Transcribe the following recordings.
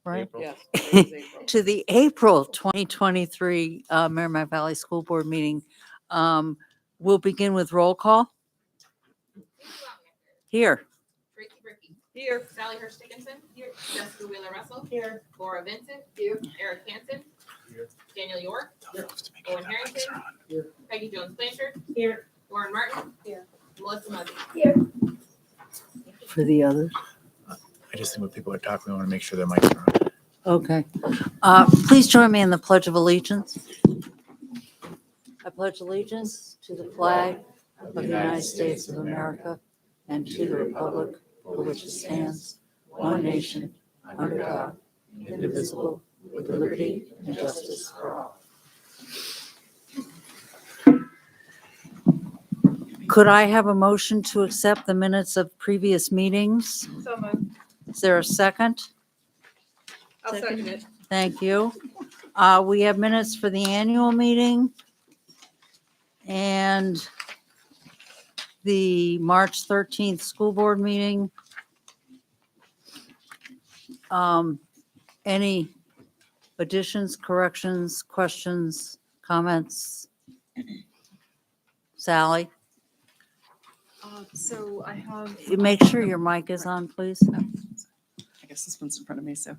right? April. Yes, it is April. To the April 2023 Merrimack Valley School Board meeting. We'll begin with roll call. Here. Tracy Bricky. Here. Sally Hurst Dickinson. Here. Jessica Wheeler Russell. Here. Laura Vincent. Here. Eric Hansen. Here. Daniel York. Here. Owen Harrington. Here. Peggy Jones Blanchard. Here. Lauren Martin. Here. Melissa Muzzy. For the others. I just think when people are talking, I want to make sure their mics are on. Okay. Please join me in the Pledge of Allegiance. I pledge allegiance to the flag of the United States of America and to the republic for which it stands, one nation, under God, indivisible, with liberty and justice for all. Could I have a motion to accept the minutes of previous meetings? So moved. Is there a second? I'll second it. Thank you. We have minutes for the annual meeting and the March 13th school board meeting. Any additions, corrections, questions, comments? Sally, So I have. make sure your mic is on, please. I guess this one's in front of me, so.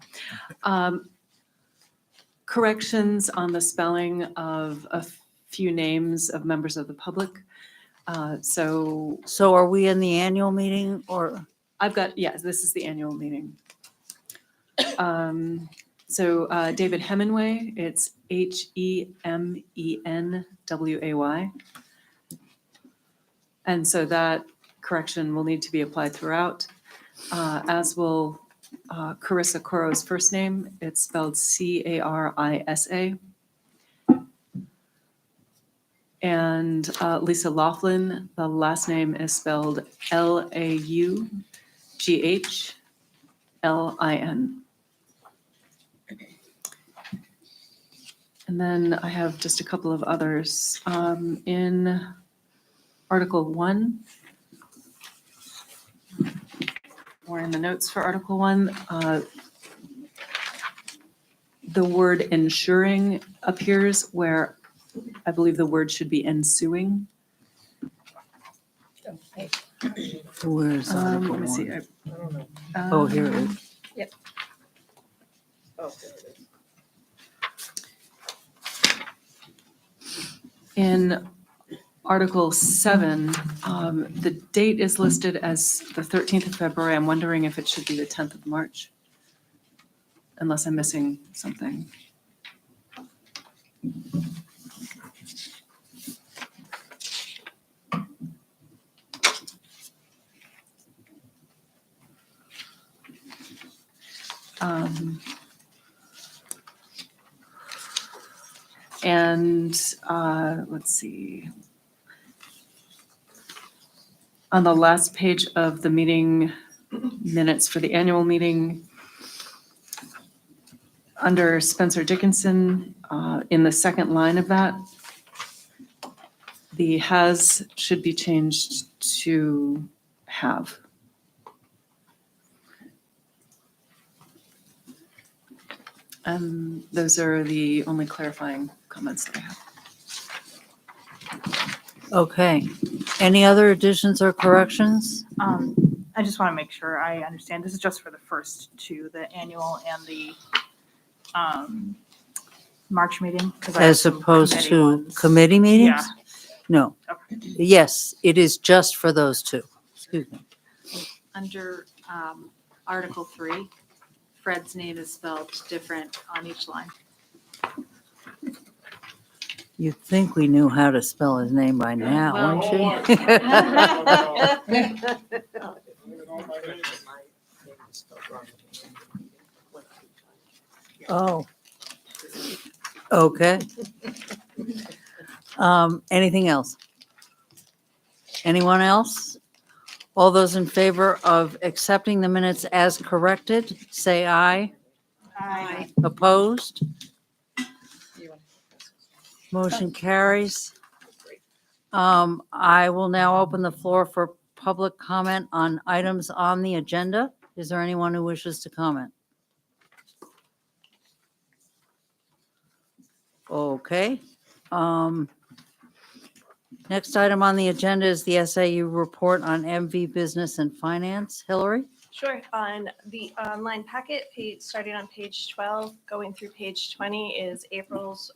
Corrections on the spelling of a few names of members of the public. So So are we in the annual meeting or? I've got, yes, this is the annual meeting. So David Hemingway, it's Hemenway. And so that correction will need to be applied throughout, as will Carissa Coro's first name. It's spelled Carisa. And Lisa Laughlin, the last name is spelled Laughlin. And then I have just a couple of others. In Article 1, or in the notes for Article 1, the word ensuring appears where I believe the word should be ensuing. Where's Article Let me see. 1? I don't know. Oh, here it is. Oh, there it is. In Article 7, the date is listed as the 13th of February. I'm wondering if it should be the 10th of March, unless I'm missing something. And let's see. On the last page of the meeting minutes for the annual meeting, under Spencer Dickinson, in the second line of that, the has should be changed to have. And those are the only clarifying comments that I have. Okay. Any other additions or corrections? I just want to make sure I understand. This is just for the first two, the annual and the March meeting? 'Cause I have As some opposed committee to ones. committee meetings? Yeah. No. Okay. Yes, it is just for those two. Excuse me. Under Article 3, Fred's name is spelled different on each line. You'd think we knew how to spell his name by now, Well- wouldn't you? Oh. Okay. Anything else? Anyone else? All those in favor of accepting the minutes as corrected, say aye. Aye. Opposed? You want- Motion carries. I will now open the floor for public comment on items on the agenda. Is there anyone who wishes to comment? Okay. Um, Next item on the agenda is the SAU report on MV Business and Finance. Hillary? Sure. On the online packet, starting on page 12, going through page 20 is April's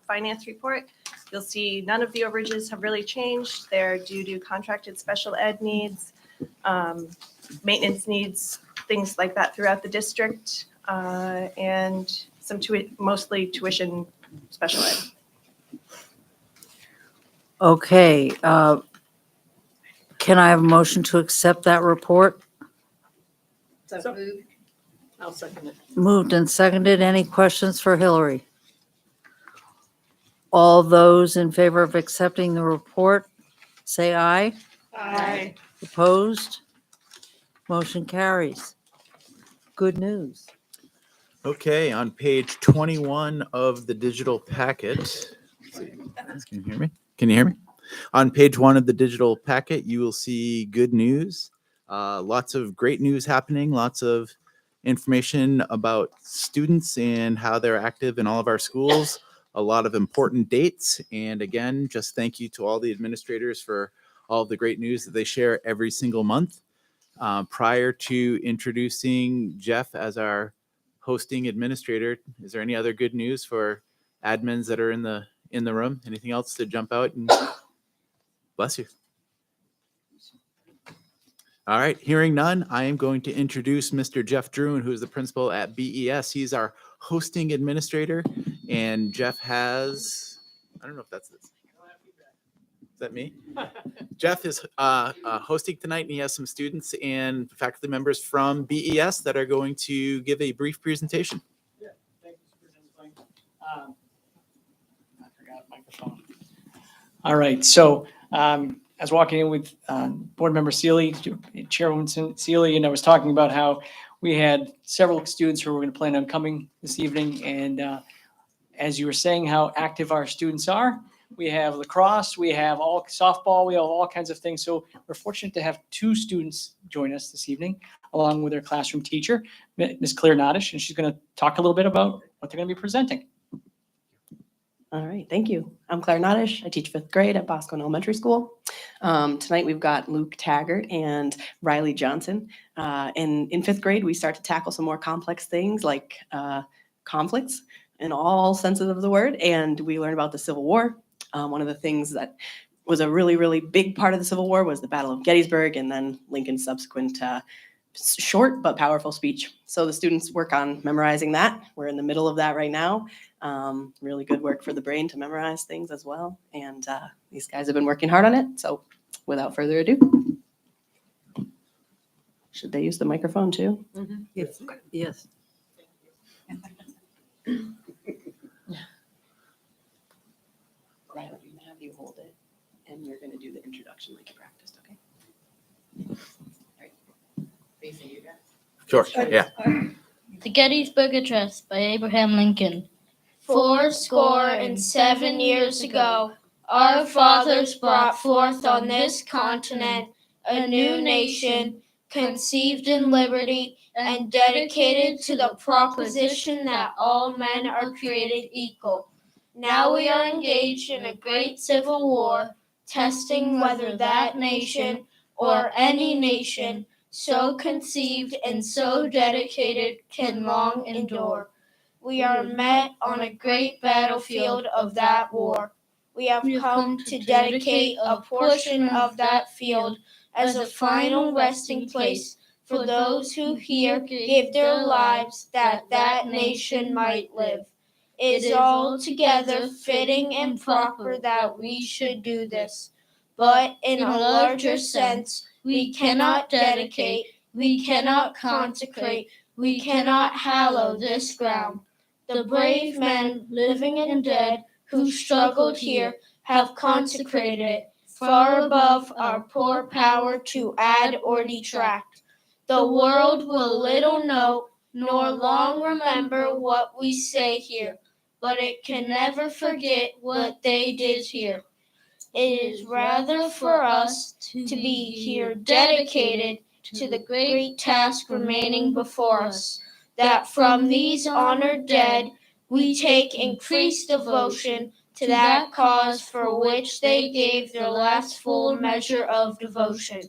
finance report. You'll see none of the overages have really changed. They're due to contracted special ed needs, maintenance needs, things like that throughout the district, and some mostly tuition special ed. Okay. Can I have a motion to accept that report? So moved. I'll second it. Moved and seconded. Any questions for Hillary? All those in favor of accepting the report, say aye. Aye. Opposed? Motion carries. Good news. Okay, on page 21 of the digital packet. Let's see. Can you hear me? Can you hear me? On page 1 of the digital packet, you will see good news. Lots of great news happening, lots of information about students and how they're active in all of our schools, a lot of important dates. And again, just thank you to all the administrators for all of the great news that they share every single month. Prior to introducing Jeff as our hosting administrator, is there any other good news for admins that are in the room? Anything else to jump out? And bless you. All right, hearing none, I am going to introduce Mr. Jeff Druin, who is the principal at BES. He's our hosting administrator, and Jeff has, I don't know if that's this. Is that me? Jeff is hosting tonight, and he has some students and faculty members from BES that are going to give a brief presentation. Yeah, thank you, Superintendent Swain. I forgot microphone. All right, so I was walking in with Board Member Seeley, Chairwoman Seeley, and I was talking about how we had several students who were going to plan on coming this evening. And as you were saying, how active our students are. We have lacrosse, we have all softball, we have all kinds of things. So we're fortunate to have 2 students join us this evening, along with their classroom teacher, Ms. Claire Nodish, and she's going to talk a little bit about what they're going to be presenting. All right, thank you. I'm Claire Nodish. I teach 5th grade at Bosco Elementary School. Tonight we've got Luke Taggart and Riley Johnson. In 5th grade, we start to tackle some more complex things like conflicts in all senses of the word, and we learn about the Civil War. One of the things that was a really, really big part of the Civil War was the Battle of Gettysburg and then Lincoln's subsequent short but powerful speech. So the students work on memorizing that. We're in the middle of that right now. Really good work for the brain to memorize things as well. And these guys have been working hard on it. So without further ado, should they use the microphone too? Yes. Yes. Riley, I'm gonna have you hold it and you're gonna do the introduction like you practiced, okay? Facing you guys. Sure, yeah. The Gettysburg Address by Abraham Lincoln. 67 years ago, our fathers brought forth on this continent a new nation, conceived in liberty and dedicated to the proposition that all men are created equal. Now we are engaged in a great civil war, testing whether that nation or any nation so conceived and so dedicated can long endure. We are met on a great battlefield of that war. We have come to dedicate a portion of that field as a final resting place for those who here gave their lives that that nation might live. It is altogether fitting and proper that we should do this. But in a larger sense, we cannot dedicate, we cannot consecrate, we cannot hallow this ground. The brave men, living and dead, who struggled here, have consecrated it, far above our poor power to add or detract. The world will little know, nor long remember what we say here, but it can never forget what they did here. It is rather for us to be here dedicated to the great task remaining before us, that from these honored dead we take increased devotion to that cause for which they gave their last full measure of devotion.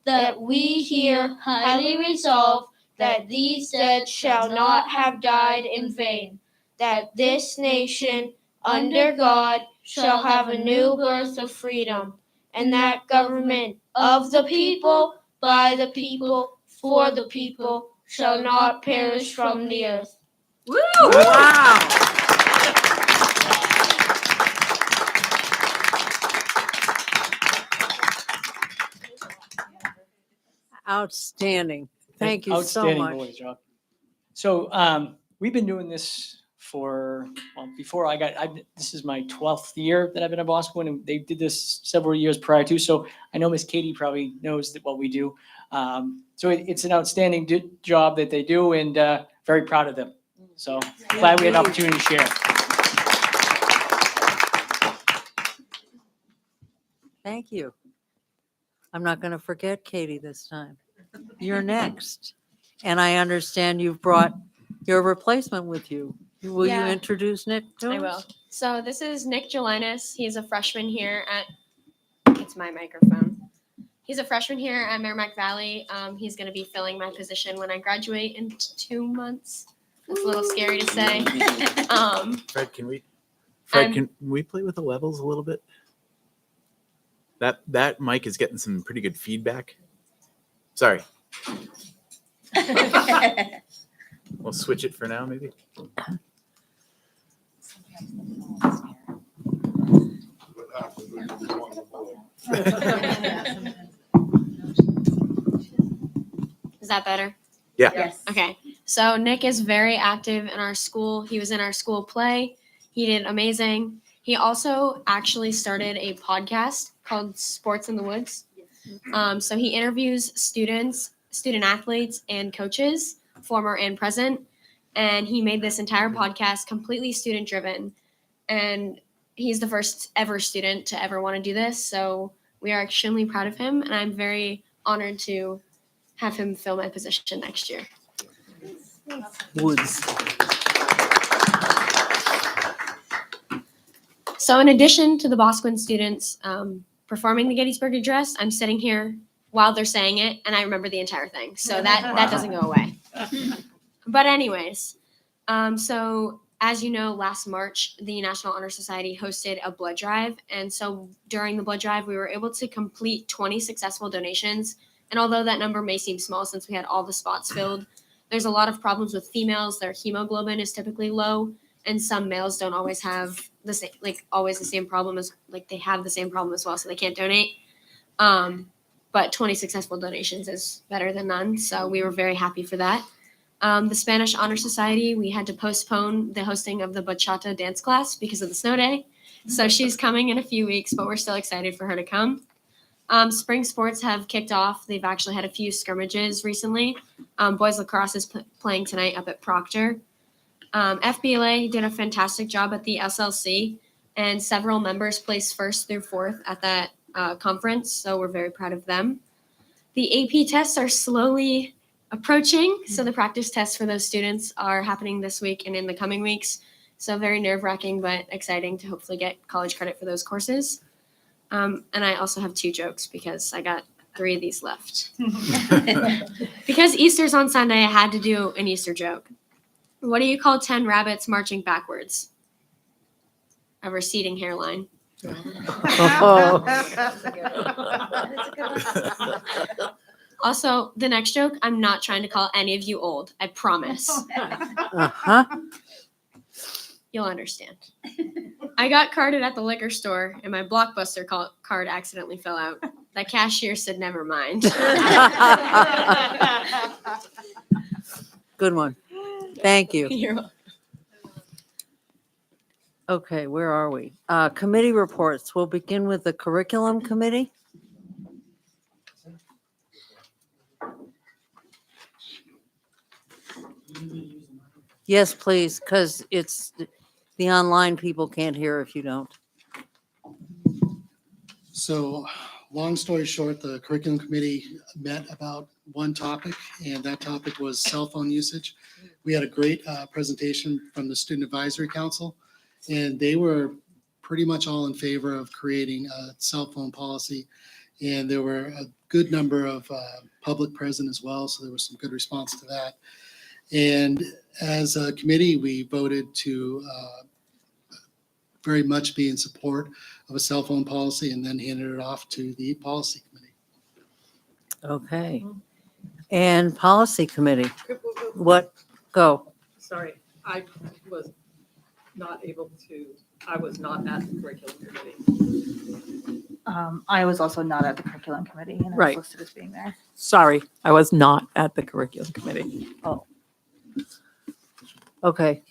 That we here highly resolve that these dead shall not have died in vain, that this nation, under God, shall have a new birth of freedom, and that government of the people, by the people, for the people, shall not perish from the earth. Wow. Outstanding. Thank you so Outstanding much. voice, Rob. So we've been doing this for, well, before this is my 12th year that I've been at Bosquen, and they did this several years prior to. So I know Miss Katie probably knows what we do. So it's an outstanding job that they do, and very proud of them. So glad we had an opportunity to share. Thank you. I'm not going to forget Katie this time. You're next. And I understand you've brought your replacement with you. Will you Yeah. introduce Nick to us? I will. So this is Nick Gelinas. He's a freshman here at, it's my microphone. He's a freshman here at Merrimack Valley. He's going to be filling my position when I graduate in 2 months. It's a little scary to say. Fred, can we play with the levels a little bit? That mic is getting some pretty good feedback. Sorry. We'll switch it for now, maybe. Is that better? Yeah. Yes. Okay. So Nick is very active in our school. He was in our school play. He did amazing. He also actually started a podcast called Sports in the Woods. So he interviews students, student athletes, and coaches, former and present. And he made this entire podcast completely student driven. And he's the first ever student to ever want to do this. So we are extremely proud of him. And I'm very honored to have him fill my position next year. Woods. So in addition to the Bosquen students performing the Gettysburg Address, I'm sitting here while they're saying it, and I remember the entire thing. So that doesn't go away. But anyways, so as you know, last March, the National Honor Society hosted a blood drive. And so during the blood drive, we were able to complete 20 successful donations. And although that number may seem small since we had all the spots filled, there's a lot of problems with females. Their hemoglobin is typically low, and some males don't always have the same, always the same problem as, they have the same problem as well, so they can't donate. But 20 successful donations is better than none, so we were very happy for that. The Spanish Honor Society, we had to postpone the hosting of the bachata dance class because of the snow day. So she's coming in a few weeks, but we're still excited for her to come. Spring sports have kicked off. They've actually had a few scrimmages recently. Boys lacrosse is playing tonight up at Proctor. FBLA did a fantastic job at the SLC, and several members placed 1st through 4th at that conference, so we're very proud of them. The AP tests are slowly approaching, so the practice tests for those students are happening this week and in the coming weeks. So very nerve-wracking, but exciting to hopefully get college credit for those courses. And I also have 2 jokes because I got 3 of these left. Because Easter's on Sunday, I had to do an Easter joke. What do you call 10 rabbits marching backwards? A receding hairline. Also, the next joke, I'm not trying to call any of you old. I promise. Uh-huh. You'll understand. I got carded at the liquor store, and my Blockbuster card accidentally fell out. The cashier said, "Never mind." Good one. Thank you. You're welcome. Okay, where are we? Committee reports. We'll begin with the curriculum committee. Yes, please, because it's the online people can't hear if you don't. So, long story short, the curriculum committee met about one topic, and that topic was cell phone usage. we had a great presentation from the Student Advisory Council, and they were pretty much all in favor of creating a cell phone policy. And there were a good number of public present as well, so there was some good response to that. And as a committee, we voted to very much be in support of a cell phone policy and then handed it off to the policy committee. Okay. And policy committee, what, go. Sorry, I was not able to, I was not at the curriculum committee. I was also not at the curriculum committee and I was Right. listed as being there. Sorry, I was not at the curriculum committee. Okay.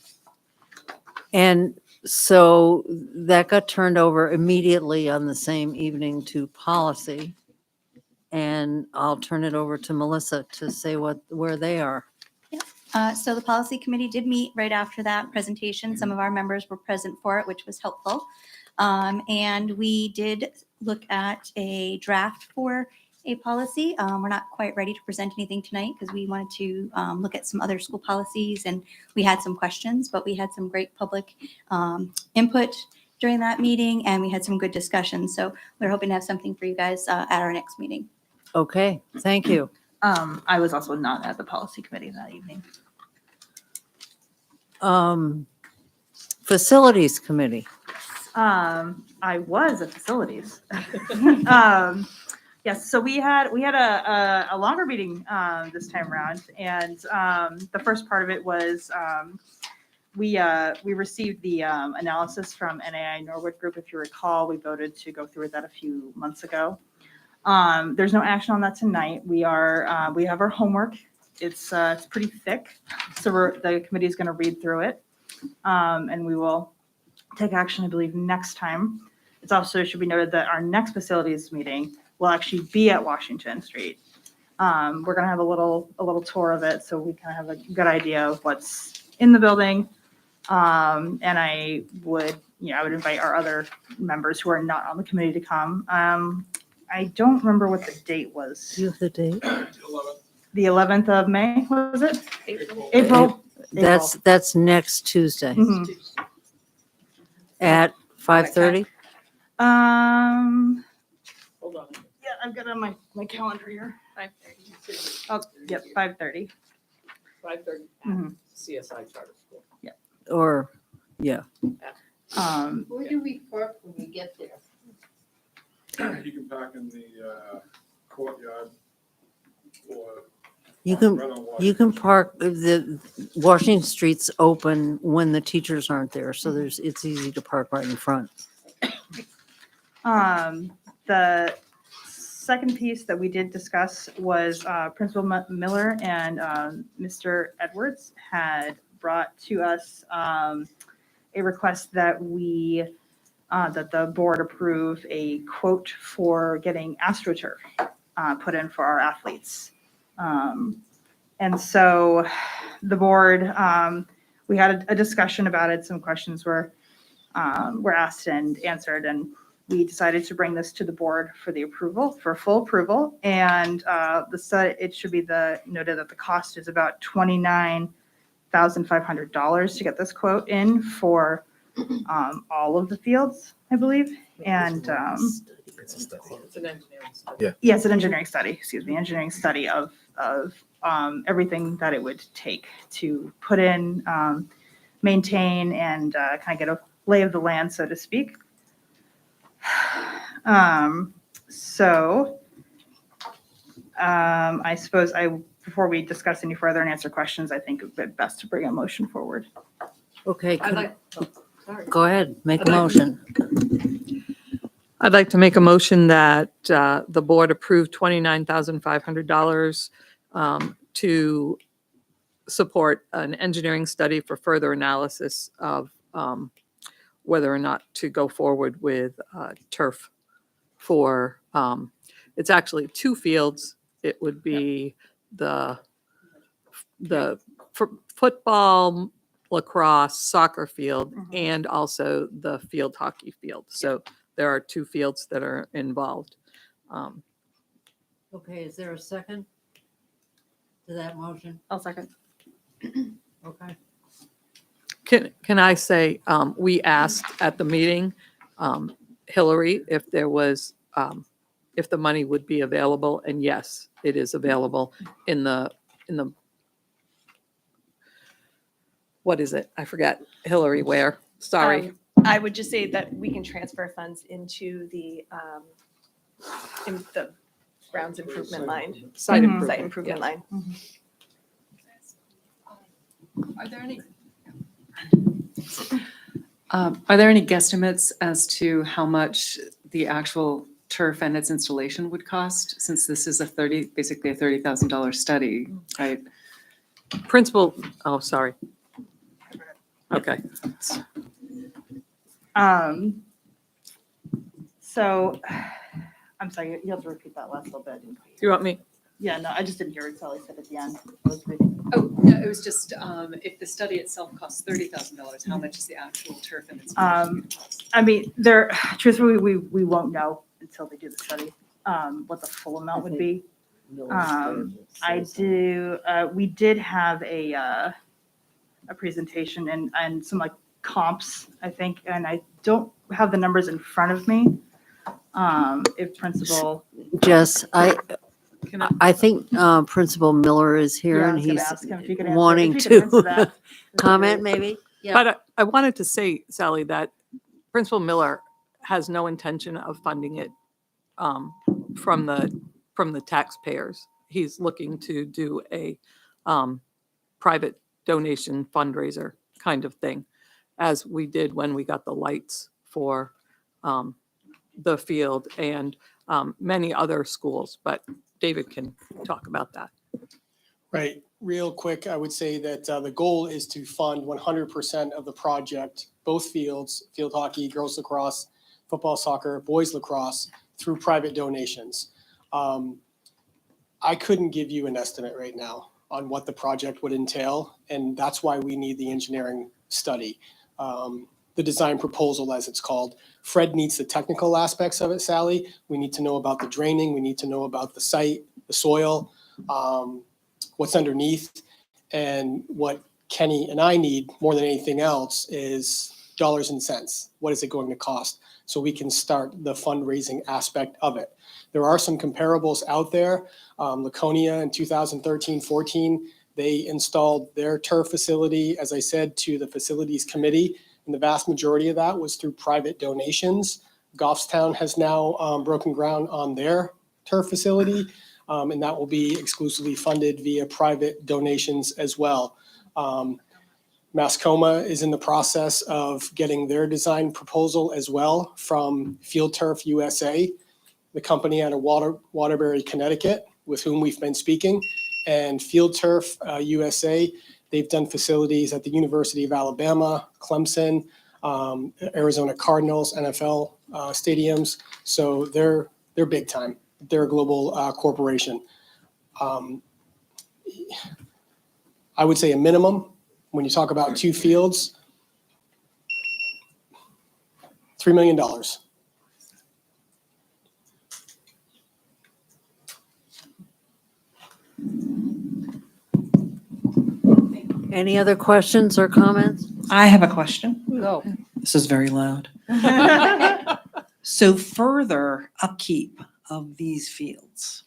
And so that got turned over immediately on the same evening to policy. And I'll turn it over to Melissa to say where they are. So the policy committee did meet right after that presentation. Some of our members were present for it, which was helpful. And we did look at a draft for a policy. We're not quite ready to present anything tonight because we wanted to look at some other school policies and we had some questions, but we had some great public input during that meeting and we had some good discussions. So we're hoping to have something for you guys at our next meeting. Okay, thank you. I was also not at the policy committee that evening. Facilities committee. I was at facilities. Yes, so we had a longer meeting this time around, and the first part of it was we received the analysis from NAI Norwood Group. If you recall, we voted to go through that a few months ago. There's no action on that tonight. We have our homework. It's pretty thick, so the committee is going to read through it, and we will take action, I believe, next time. It's also should be noted that our next facilities meeting will actually be at Washington Street. We're going to have a little tour of it, so we kind of have a good idea of what's in the building. And I would invite our other members who are not on the committee to come. I don't remember what the date was. You have the date? The 11th of May, was it? April. That's next Tuesday Mhm. at 5:30. Hold on. Yeah, I've got it on my calendar here. 5:30. Oh, yep, 5:30. 5:30 Mhm. CSI Charter School. Or, yeah. Where do we park when we get there? You can park in the courtyard or. You right can, on you can park, the Washington Street's open when the teachers aren't there, so it's easy to park right in front. The second piece that we did discuss was Principal Miller and Mr. Edwards had brought to us a request that that the board approve a quote for getting AstroTurf put in for our athletes. And so the board, we had a discussion about it. Some questions were asked and answered, and we decided to bring this to the board for the approval, for full approval. And it should be noted that the cost is about $29,500 to get this quote in for all of the fields, I believe. And It's an engineering study. Yeah. yes, an engineering study, excuse me, engineering study of everything that it would take to put in, maintain, and kind of get a lay of the land, so to speak. I suppose before we discuss any further and answer questions, I think it would be best to bring a motion forward. Okay, Sorry. go ahead, make a motion. I'd like to make a motion that the board approve $29,500 to support an engineering study for further analysis of whether or not to go forward with turf for, it's actually two fields. It would be the football, lacrosse, soccer field, and also the field hockey field. So there are two fields that are involved. Okay, is there a second to that motion? I'll second. Okay. Can I say, we asked at the meeting, Hillary, if there was, if the money would be available, and yes, it is available in the, what is it? I forgot. Hillary, where? Sorry. I would just say that we can transfer funds into the grounds improvement line. Site Site improvement. improvement line. Are there any guesstimates as to how much the actual turf and its installation would cost? Since this is basically a $30,000 study, right? Principal, oh, sorry. Okay. So, I'm sorry, you have to repeat that last little bit. Do you want me? Yeah, no, I just didn't hear what Sally said at the end. I was reading. Oh, yeah, it was just, if the study itself costs $30,000, how much is the actual turf and its cost? I mean, truthfully, we won't know until they do the study, what the full amount would be. We did have a presentation and some like comps, I think, and I don't have the numbers in front of me. If Principal. Jess, I think Principal Miller is here Yeah, I and was gonna he's ask him if he could answer- wanting if he could answer to that. comment maybe. Yeah. But I wanted to say, Sally, that Principal Miller has no intention of funding it from the taxpayers. He's looking to do a private donation fundraiser kind of thing, as we did when we got the lights for the field and many other schools. But David can talk about that. Right. Real quick, I would say that the goal is to fund 100% of the project, both fields, field hockey, girls lacrosse, football, soccer, boys lacrosse, through private donations. I couldn't give you an estimate right now on what the project would entail, and that's why we need the engineering study, the design proposal as it's called. Fred needs the technical aspects of it, Sally. We need to know about the draining. We need to know about the site, the soil, what's underneath. And what Kenny and I need more than anything else is dollars and cents. What is it going to cost? So we can start the fundraising aspect of it. There are some comparables out there. Laconia in 2013-14, they installed their turf facility, as I said, to the facilities committee. And the vast majority of that was through private donations. Goffstown has now broken ground on their turf facility, and that will be exclusively funded via private donations as well. Mascoma is in the process of getting their design proposal as well from Field Turf USA, the company out of Waterbury, Connecticut, with whom we've been speaking. And Field Turf USA, they've done facilities at the University of Alabama, Clemson, Arizona Cardinals, NFL stadiums. So they're big time. They're a global corporation. I would say a minimum, when you talk about two fields, $3 million. Any other questions or comments? I have a question. Go. This is very loud. So further upkeep of these fields,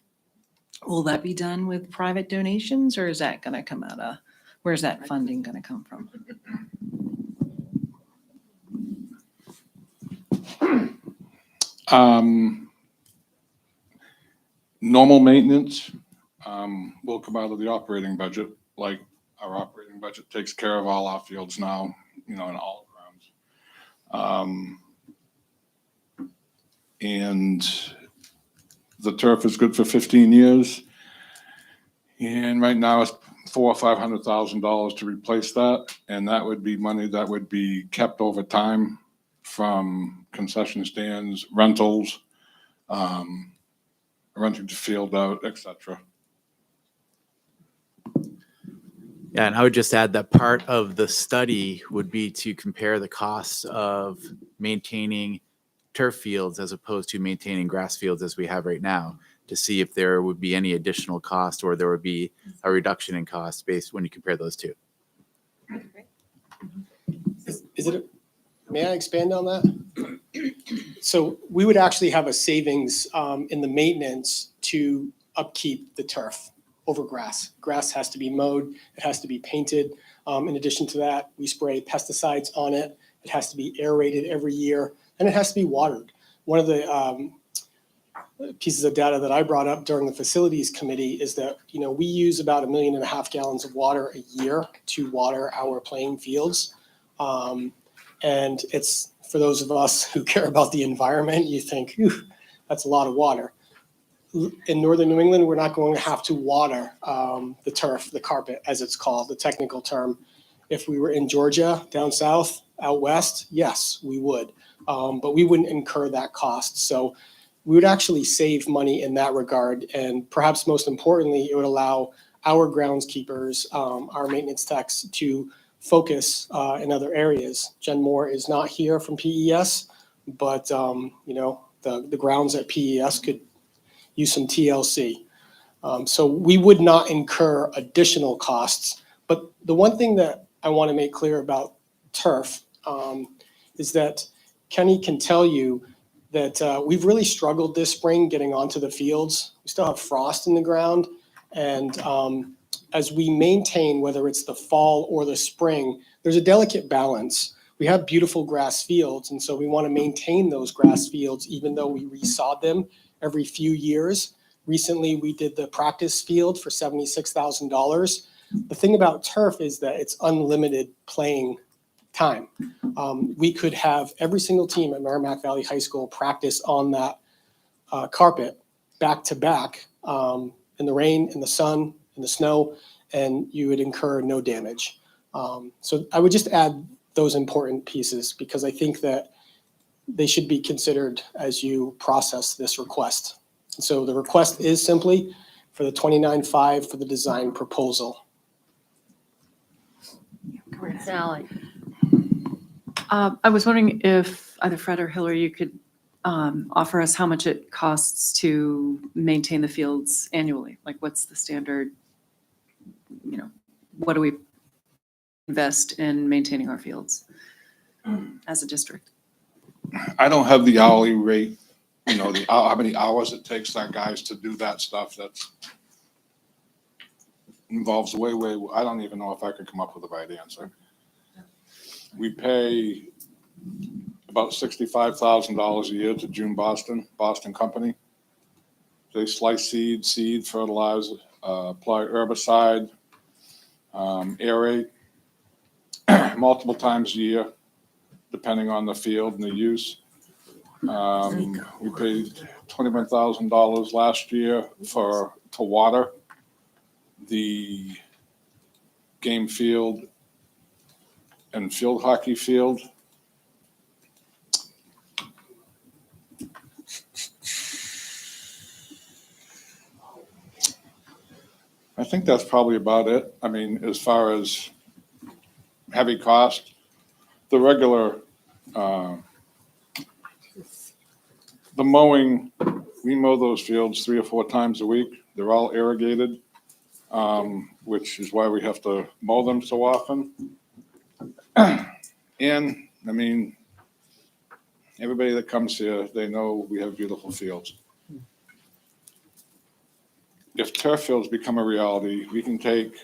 will that be done with private donations, or is that going to come out of, where's that funding going to come from? Normal maintenance will come out of the operating budget, like our operating budget takes care of all our fields now, in all grounds. And the turf is good for 15 years. And right now it's $400,000 or $500,000 to replace that. And that would be money that would be kept over time from concession stands, rentals, renting the field out, etc. Yeah, and I would just add that part of the study would be to compare the costs of maintaining turf fields as opposed to maintaining grass fields as we have right now, to see if there would be any additional cost or there would be a reduction in cost based when you compare those two. Is it, may I expand on that? So we would actually have a savings in the maintenance to upkeep the turf over grass. Grass has to be mowed, it has to be painted. In addition to that, we spray pesticides on it. It has to be aerated every year, and it has to be watered. One of the pieces of data that I brought up during the facilities committee is that, we use about 1.5 million gallons of water a year to water our playing fields. And it's, for those of us who care about the environment, you think, that's a lot of water. In northern New England, we're not going to have to water the turf, the carpet, as it's called, the technical term. If we were in Georgia, down south, out west, yes, we would. But we wouldn't incur that cost. So we would actually save money in that regard. And perhaps most importantly, it would allow our groundskeepers, our maintenance techs, to focus in other areas. Jen Moore is not here from PES, but the grounds at PES could use some TLC. So we would not incur additional costs. But the one thing that I want to make clear about turf is that Kenny can tell you that we've really struggled this spring getting onto the fields. We still have frost in the ground. And as we maintain, whether it's the fall or the spring, there's a delicate balance. We have beautiful grass fields, and so we want to maintain those grass fields even though we resod them every few years. Recently, we did the practice field for $76,000. The thing about turf is that it's unlimited playing time. We could have every single team at Merrimack Valley High School practice on that carpet back to back in the rain, in the sun, in the snow, and you would incur no damage. So I would just add those important pieces because I think that they should be considered as you process this request. So the request is simply for the $29,500 for the design proposal. Sally. I was wondering if either Fred or Hillary, you could offer us how much it costs to maintain the fields annually? Like what's the standard, what do we invest in maintaining our fields as a district? I don't have the hourly rate, how many hours it takes our guys to do that stuff. That's involves way, I don't even know if I could come up with the right answer. We pay about $65,000 a year to June Boston Company. They slice seed, fertilize, apply herbicide, aerate multiple times a year, depending on the field and the use. We paid $21,000 last year to water the game field and field hockey field. I think that's probably about it. I mean, as far as heavy cost, the regular, the mowing, we mow those fields 3 or 4 times a week. They're all irrigated, which is why we have to mow them so often. And I mean, everybody that comes here, they know we have beautiful fields. If turf fields become a reality, we can take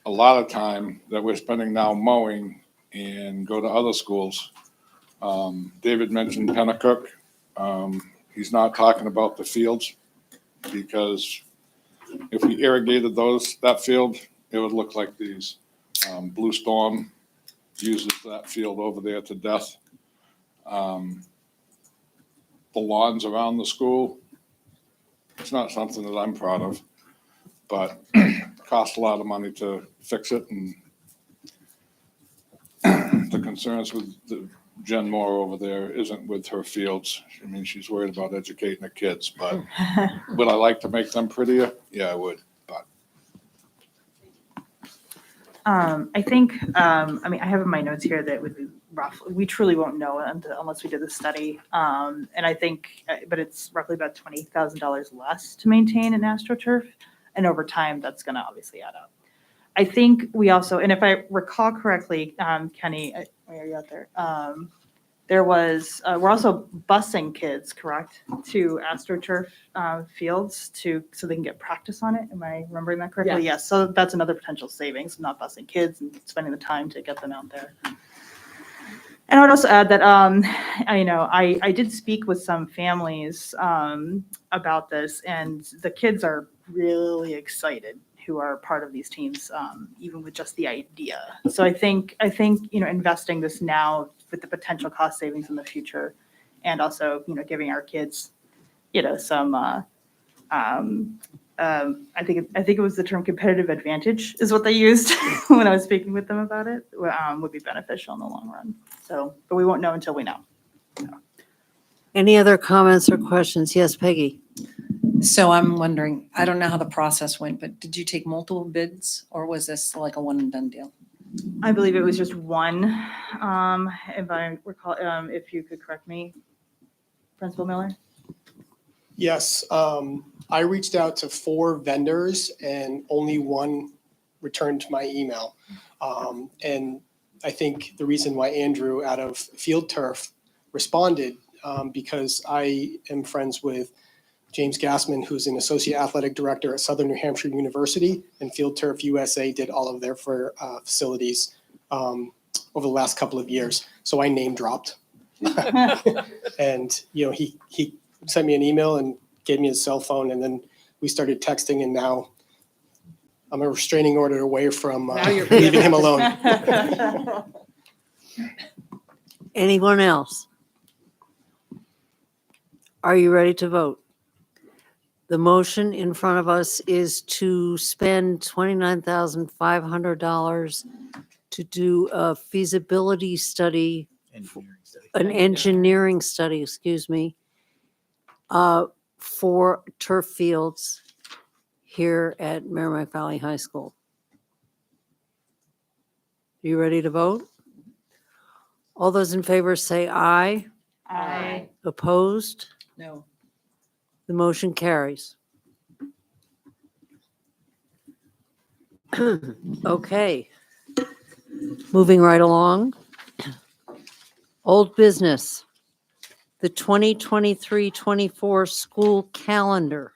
a lot of time that we're spending now mowing and go to other schools. David mentioned Pennacook. He's not talking about the fields because if we irrigated that field, it would look like these. Blue Storm uses that field over there to death. The lawns around the school, it's not something that I'm proud of, but it costs a lot of money to fix it. And the concerns with Jen Moore over there isn't with her fields. I mean, she's worried about educating the kids, but would I like to make them prettier? Yeah, I would. But I think, I have in my notes here that would be roughly, we truly won't know unless we did the study. And I think, but it's roughly about $20,000 less to maintain an AstroTurf. And over time, that's going to obviously add up. I think we also, and if I recall correctly, Kenny, where are you out there? There was, we're also busing kids, correct, to AstroTurf fields so they can get practice on it. Am I remembering that correctly? Yes. So that's another potential savings, not busing kids and spending the time to get them out there. And I would also add that, I did speak with some families about this, and the kids are really excited who are part of these teams, even with just the idea. So I think investing this now with the potential cost savings in the future, and also giving our kids some I think it was the term competitive advantage is what they used when I was speaking with them about it, would be beneficial in the long run. So, but we won't know until we know. Any other comments or questions? Yes, Peggy. So I'm wondering, I don't know how the process went, but did you take multiple bids or was this like a one and done deal? I believe it was just one, if I recall, if you could correct me, Principal Miller. Yes, I reached out to 4 vendors and only one returned my email. And I think the reason why Andrew out of Field Turf responded, because I am friends with James Gassman, who's an associate athletic director at Southern New Hampshire University, and Field Turf USA did all of their facilities over the last couple of years. So I name dropped. And, he sent me an email and gave me his cell phone, and then we started texting, and now I'm a restraining order away from leaving him alone. Anyone else? Are you ready to vote? The motion in front of us is to spend $29,500 to do a feasibility study, an engineering study, excuse me, for turf fields here at Merrimack Valley High School. You ready to vote? All those in favor say aye. Aye. Opposed? No. The motion carries. Okay. Moving right along. Old business. The 2023-24 school calendar.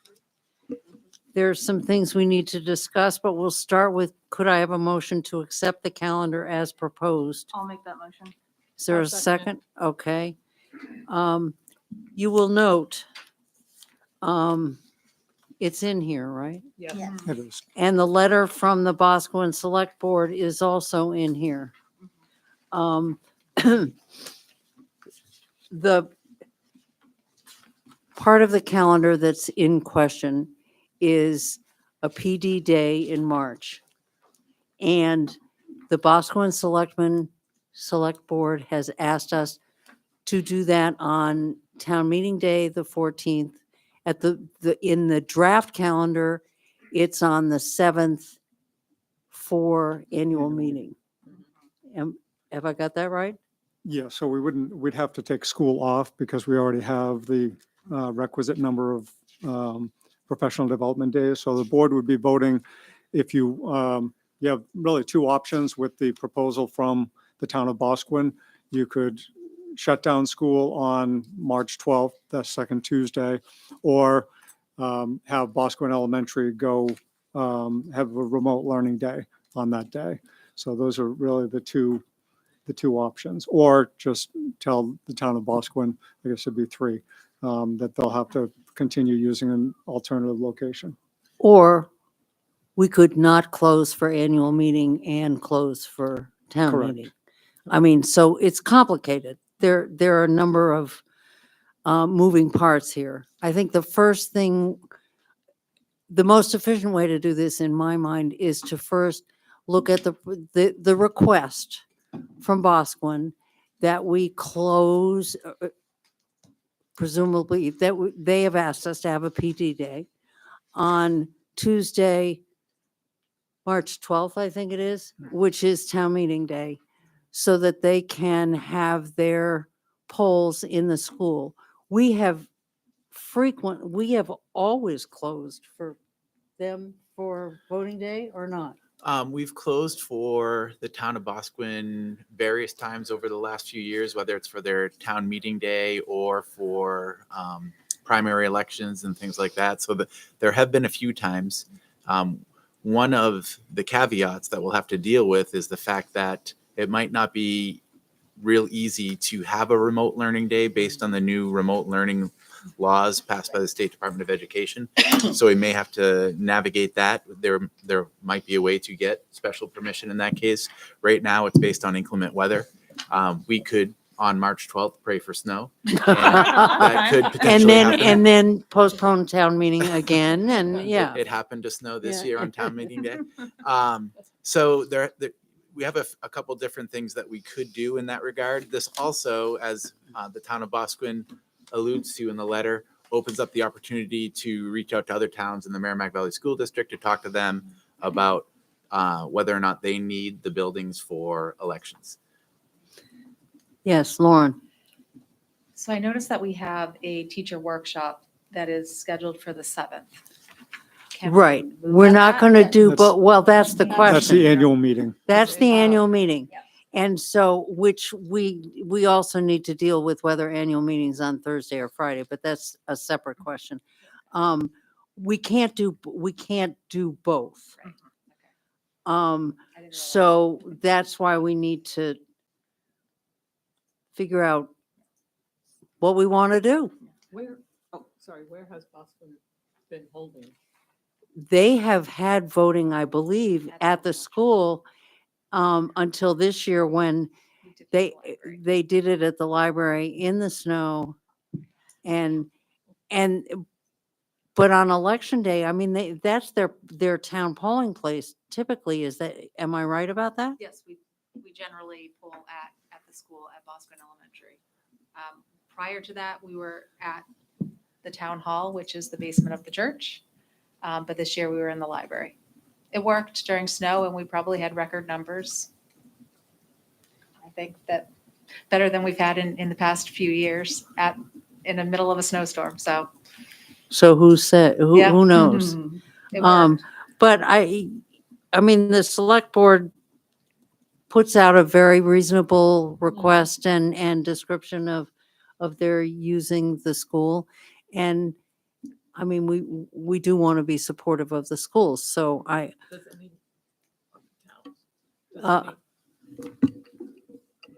There's some things we need to discuss, but we'll start with, could I have a motion to accept the calendar as proposed? I'll make that motion. Is there I'll a second it. second? Okay. You will note, it's in here, right? Yes. It is. And the letter from the Boscawen Select Board is also in here. The part of the calendar that's in question is a PD day in March. And the Boscawen Select Board has asked us to do that on town meeting day, the 14th. At in the draft calendar, it's on the 7th for annual meeting. Have I got that right? Yeah, so we'd have to take school off because we already have the requisite number of professional development days. So the board would be voting if you have really 2 options with the proposal from the town of Boscawen. You could shut down school on March 12th, that second Tuesday, or have Boscawen Elementary go have a remote learning day on that day. So those are really the two options, or just tell the town of Boscawen, I guess it'd be 3, that they'll have to continue using an alternative location. Or we could not close for annual meeting and close for town Correct. meeting. I mean, so it's complicated. There are a number of moving parts here. I think the first thing, the most efficient way to do this in my mind is to first look at the request from Boscawen that we close, presumably that they have asked us to have a PD day on Tuesday, March 12th, I think it is, which is town meeting day, so that they can have their polls in the school. We have always closed for them for voting day or not? We've closed for the town of Boscawen various times over the last few years, whether it's for their town meeting day or for primary elections and things like that. So there have been a few times. One of the caveats that we'll have to deal with is the fact that it might not be real easy to have a remote learning day based on the new remote learning laws passed by the State Department of Education. So we may have to navigate that. There might be a way to get special permission in that case. Right now, it's based on inclement weather. We could, on March 12th, pray for snow. And that could potentially happen. And then postpone town meeting again, and yeah. It happened to snow this Yeah. year on town meeting day. So we have a couple different things that we could do in that regard. This also, as the town of Boscawen alludes to in the letter, opens up the opportunity to reach out to other towns in the Merrimack Valley School District to talk to them about whether or not they need the buildings for elections. Yes, Lauren. So I noticed that we have a teacher workshop that is scheduled for the 7th. Can we Right. move We're not that? going to do, That's- but, well, that's the question. That's the annual meeting. That's the annual meeting. And so, which we also need to deal with whether annual meetings on Thursday or Friday, but that's a separate question. We can't do both. So that's why we need to figure out what we want to do. Where has Boston been holding? They have had voting, I believe, at the school until this year when they did it at the library in the snow. But on election day, I mean, that's their town polling place typically. Is that, am I right about that? Yes, we generally poll at the school at Boscawen Elementary. Prior to that, we were at the town hall, which is the basement of the church. But this year we were in the library. It worked during snow and we probably had record numbers. I think that better than we've had in the past few years in the middle of a snowstorm, so. So who said, Yeah. who knows? It worked. But I mean, the select board puts out a very reasonable request and description of their using the school. And I mean, we do want to be supportive of the schools. So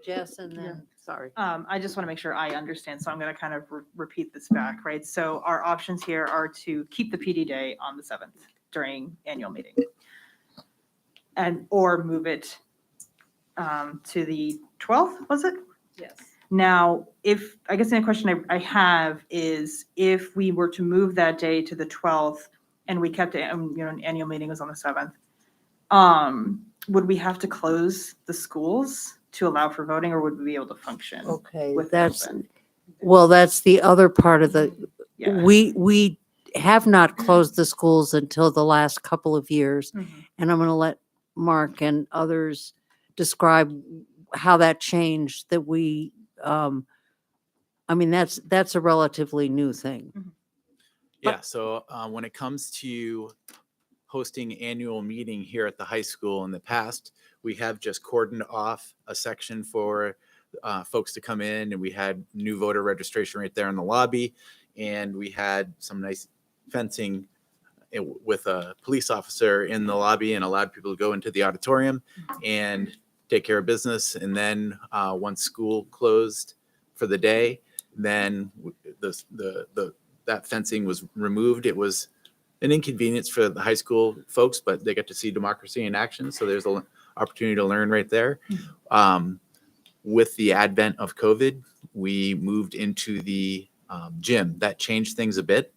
Jess, and then, sorry. I just want to make sure I understand, so I'm going to kind of repeat this back, right? So our options here are to keep the PD day on the 7th during annual meeting, or move it to the 12th, was it? Yes. Now, I guess the question I have is, if we were to move that day to the 12th and we kept it, an annual meeting was on the 7th, would we have to close the schools to allow for voting, or would we be able to function? Okay, with that's, open? well, that's the other part of the, Yeah. we have not closed the schools until the last couple of years. And I'm going to let Mark and others describe how that changed, that we, I mean, that's a relatively new thing. Yeah, so when it comes to hosting annual meeting here at the high school in the past, we have just cordoned off a section for folks to come in, and we had new voter registration right there in the lobby, and we had some nice fencing with a police officer in the lobby and allowed people to go into the auditorium and take care of business. And then once school closed for the day, then that fencing was removed. It was an inconvenience for the high school folks, but they get to see democracy in action. So there's an opportunity to learn right there. With the advent of COVID, we moved into the gym. That changed things a bit.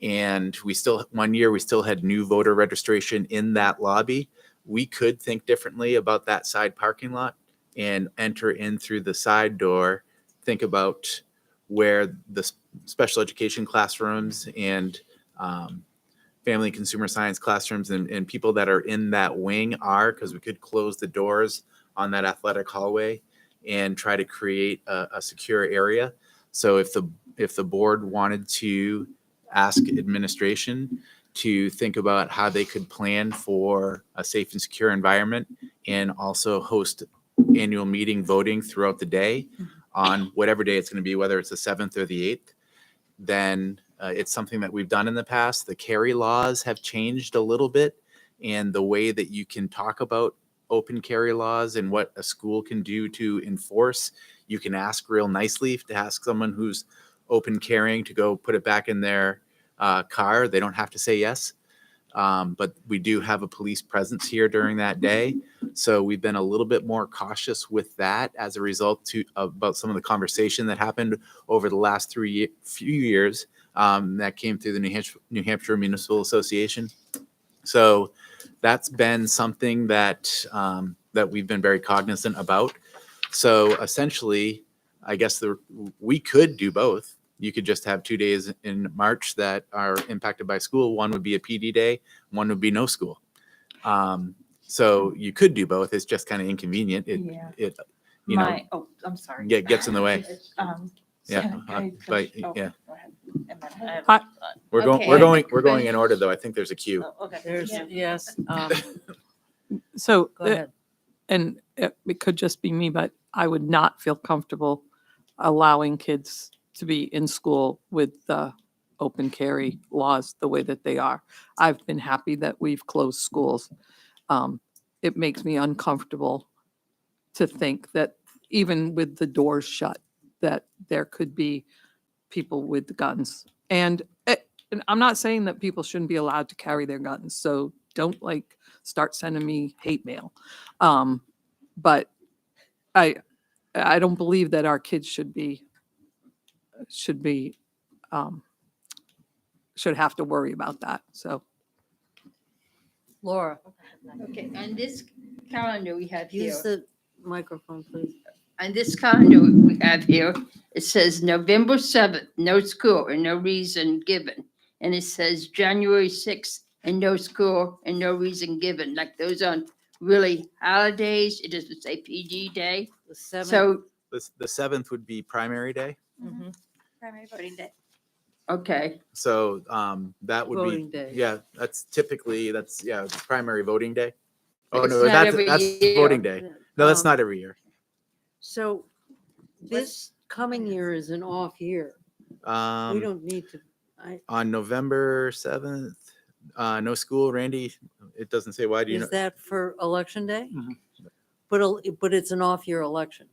And one year we still had new voter registration in that lobby. We could think differently about that side parking lot and enter in through the side door, think about where the special education classrooms and family and consumer science classrooms and people that are in that wing are, because we could close the doors on that athletic hallway and try to create a secure area. So if the board wanted to ask administration to think about how they could plan for a safe and secure environment and also host annual meeting voting throughout the day on whatever day it's going to be, whether it's the 7th or the 8th, then it's something that we've done in the past. The carry laws have changed a little bit, and the way that you can talk about open carry laws and what a school can do to enforce, you can ask real nicely to ask someone who's open carrying to go put it back in their car. They don't have to say yes. But we do have a police presence here during that day. So we've been a little bit more cautious with that as a result about some of the conversation that happened over the last few years that came through the New Hampshire Municipal Association. So that's been something that that we've been very cognizant about. So essentially, I guess we could do both. You could just have 2 days in March that are impacted by school. One would be a PD day, one would be no school. So you could do both. It's just kind of inconvenient. It I'm sorry. gets in the way. Yeah, but yeah. We're going in order though. I think there's a queue. There's, yes. So, Go ahead. and it could just be me, but I would not feel comfortable allowing kids to be in school with the open carry laws the way that they are. I've been happy that we've closed schools. It makes me uncomfortable to think that even with the doors shut, that there could be people with guns. And I'm not saying that people shouldn't be allowed to carry their guns, so don't start sending me hate mail. But I don't believe that our kids should have to worry about that. So, Laura, Okay, on this calendar we have here, use the microphone, please. on this calendar we have here, it says November 7th, no school and no reason given. And it says January 6th and no school and no reason given. Like those aren't really holidays. It doesn't say PG day. The 7th. So, The 7th would be primary day. Primary voting day. okay, So that would Voting be, day. yeah, it's primary voting day. Oh, It's no, not that's every year. voting day. No, that's not every year. So this coming year is an off year. We don't need to, On November 7th, no school. Randy, it doesn't say why. Do you know? is that for election day? Mhm. But it's an off year election.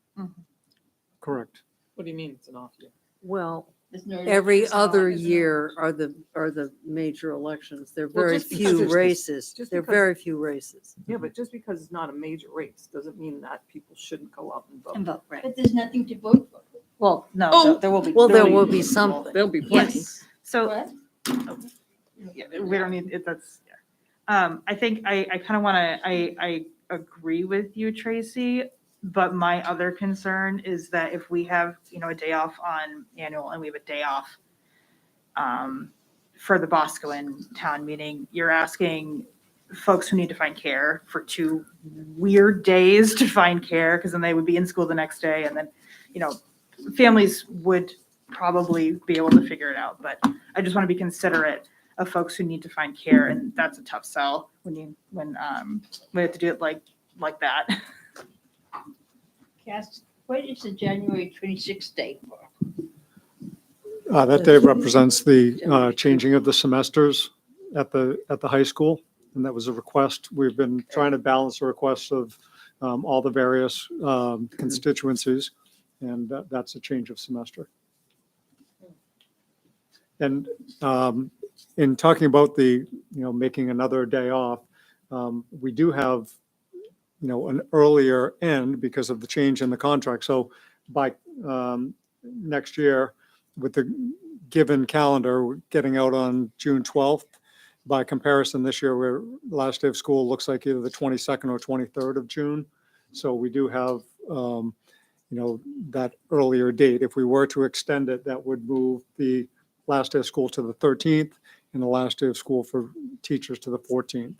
Correct. what do you mean it's an off year? Well, There's no- every it's not- other it's not- year are the major elections. There are Well, very just because few there's- races. just There are because- very few races. Yeah, but just because it's not a major race doesn't mean that people shouldn't go out and vote. And vote, right. But there's nothing to vote for. Well, no, Oh. there will be. Well, there will be something. There'll be plenty. Yes. So What? yeah, we don't need it. That's, yeah. I think I kind of want to, I agree with you, Tracy, but my other concern is that if we have, a day off on annual and we have a day off for the Boscoon town meeting, you're asking folks who need to find care for 2 weird days to find care, because then they would be in school the next day, and then, families would probably be able to figure it out, but I just want to be considerate of folks who need to find care, and that's a tough sell when we have to do it like that. Cass, what is the January 26th date for? That day represents the changing of the semesters at the high school. And that was a request. We've been trying to balance the requests of all the various constituencies. And that's a change of semester. And in talking about making another day off, we do have, an earlier end because of the change in the contract. So by next year, with the given calendar, we're getting out on June 12th. By comparison, this year, where last day of school looks like either the 22nd or 23rd of June. So we do have, that earlier date. If we were to extend it, that would move the last day of school to the 13th and the last day of school for teachers to the 14th.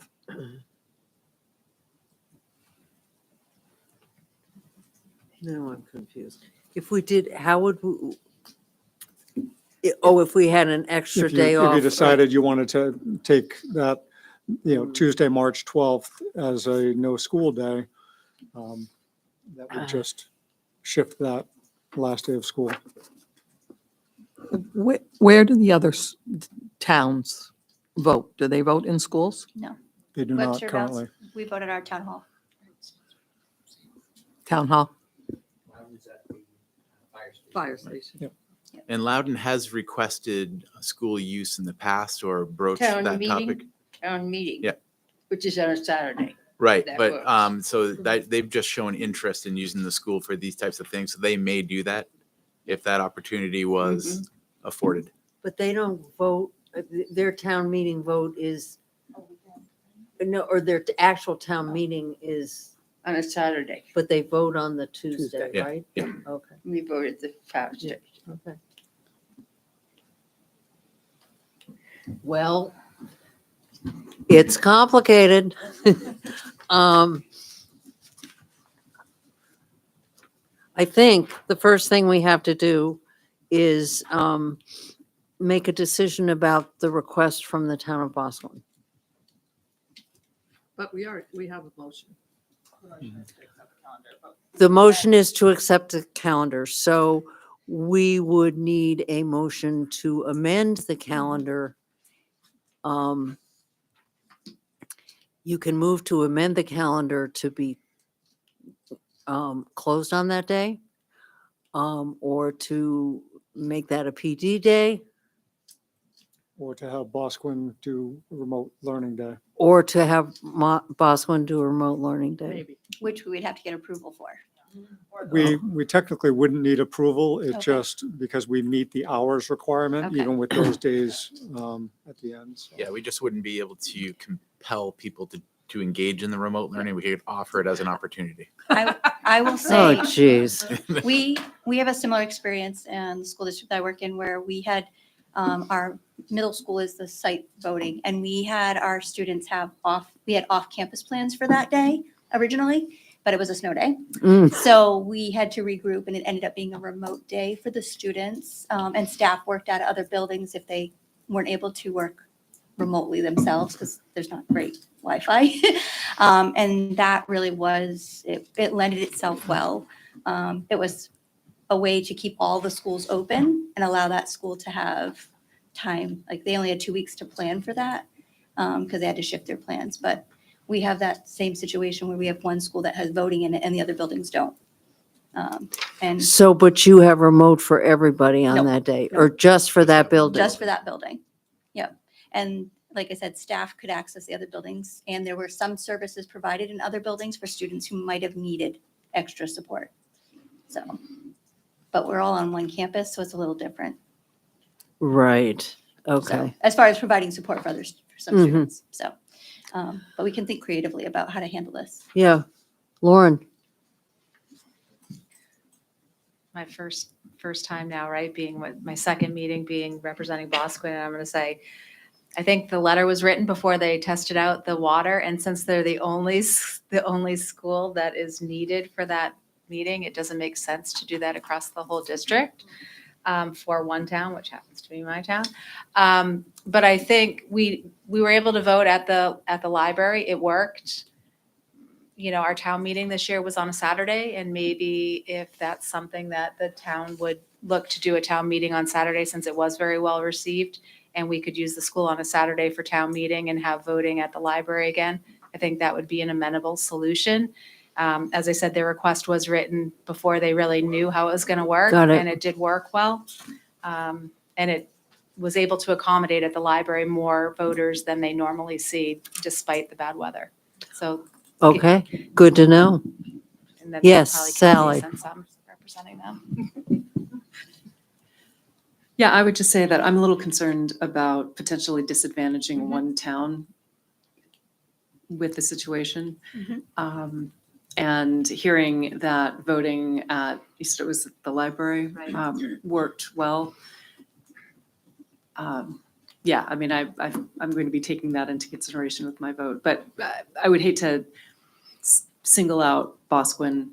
No, I'm confused. If we did, how would we, Oh, if we had an extra If you, day if off. you decided you wanted to take that, Tuesday, March 12th as a no school day, that would just shift that last day of school. Where do the other towns vote? Do they vote in schools? No. They do not Webster currently. votes. We vote at our town hall. Town hall? Fire station. And Loudon has requested school use in the past or broached Town that topic. meeting, town meeting. Yeah. Which is on a Saturday. Right, That but works. so that they've just shown interest in using the school for these types of things, so they may do that if that opportunity was afforded. But they don't vote, their town meeting vote is, no, or their actual town meeting is, On a Saturday. but they vote on the Tuesday, Yeah, right? yeah. Okay, We voted the fire Yeah. station. okay. Well, it's complicated. I think the first thing we have to do is make a decision about the request from the town of Boston. But we have a motion. The motion is to accept the calendar, so we would need a motion to amend the calendar. You can move to amend the calendar to be closed on that day, or to make that a PD day, Or to have Bosquen do remote learning day. or to have Bosquen do a remote learning day. Which we would have to get approval for. We technically wouldn't need approval. It's Okay. just because we meet the hours requirement, Okay. even with those days at the end. So. Yeah, we just wouldn't be able to compel people to engage in the remote learning. We could offer it as an opportunity. I will Oh, say, jeez. we have a similar experience in the school district I work in where we had our middle school is the site voting, and we had our students we had off-campus plans for that day originally, but it was a snow day. So we had to regroup, and it ended up being a remote day for the students, and staff worked out of other buildings if they weren't able to work remotely themselves because there's not great Wi-Fi. And that really was, it lended itself well. It was a way to keep all the schools open and allow that school to have time. Like they only had 2 weeks to plan for that because they had to shift their plans. But we have that same situation where we have one school that has voting in it and the other buildings don't. And So, but you have remote for everybody on No, that day, no. or just for that building? just for that building. Yep. And like I said, staff could access the other buildings, and there were some services provided in other buildings for students who might have needed extra support. So, but we're all on one campus, so it's a little different. Right, So, okay. as far as providing support for others, for some Mhm. students. So, but we can think creatively about how to handle this. Yeah. Lauren? My first time now, right, being my second meeting, being representing Bosquen, and I'm going to say, I think the letter was written before they tested out the water, and since they're the only school that is needed for that meeting, it doesn't make sense to do that across the whole district for one town, which happens to be my town. But I think we were able to vote at the library. It worked. You know, our town meeting this year was on a Saturday, and maybe if that's something that the town would look to do a town meeting on Saturday, since it was very well received, and we could use the school on a Saturday for town meeting and have voting at the library again, I think that would be an amenable solution. As I said, their request was written before they really knew how it was going to work. Got it. And it did work well. And it was able to accommodate at the library more voters than they normally see despite the bad weather. So. Okay, good to know. And then Yes, probably Sally. Since I'm representing them. Yeah, I would just say that I'm a little concerned about potentially disadvantaging one town with the situation. And hearing that voting at, you said it was at the library, worked well. Yeah, I mean, I'm going to be taking that into consideration with my vote, but I would hate to single out Bosquen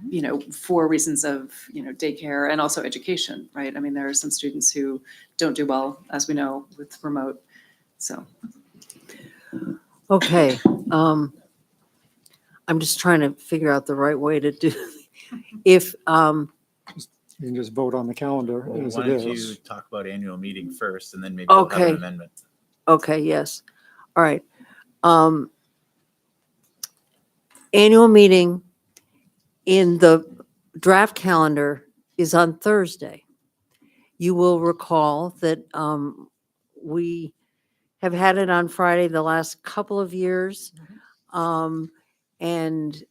you know, for reasons of, you know, daycare and also education, right? I mean, there are some students who don't do well, as we know, with remote. So Okay, I'm just trying to figure out the right way to do, if, You can just vote on the calendar Well, as why it don't you is. talk about annual meeting first and then maybe we'll have an Okay. amendment. okay, yes, all right. Annual meeting in the draft calendar is on Thursday. You will recall that we have had it on Friday the last couple of years. And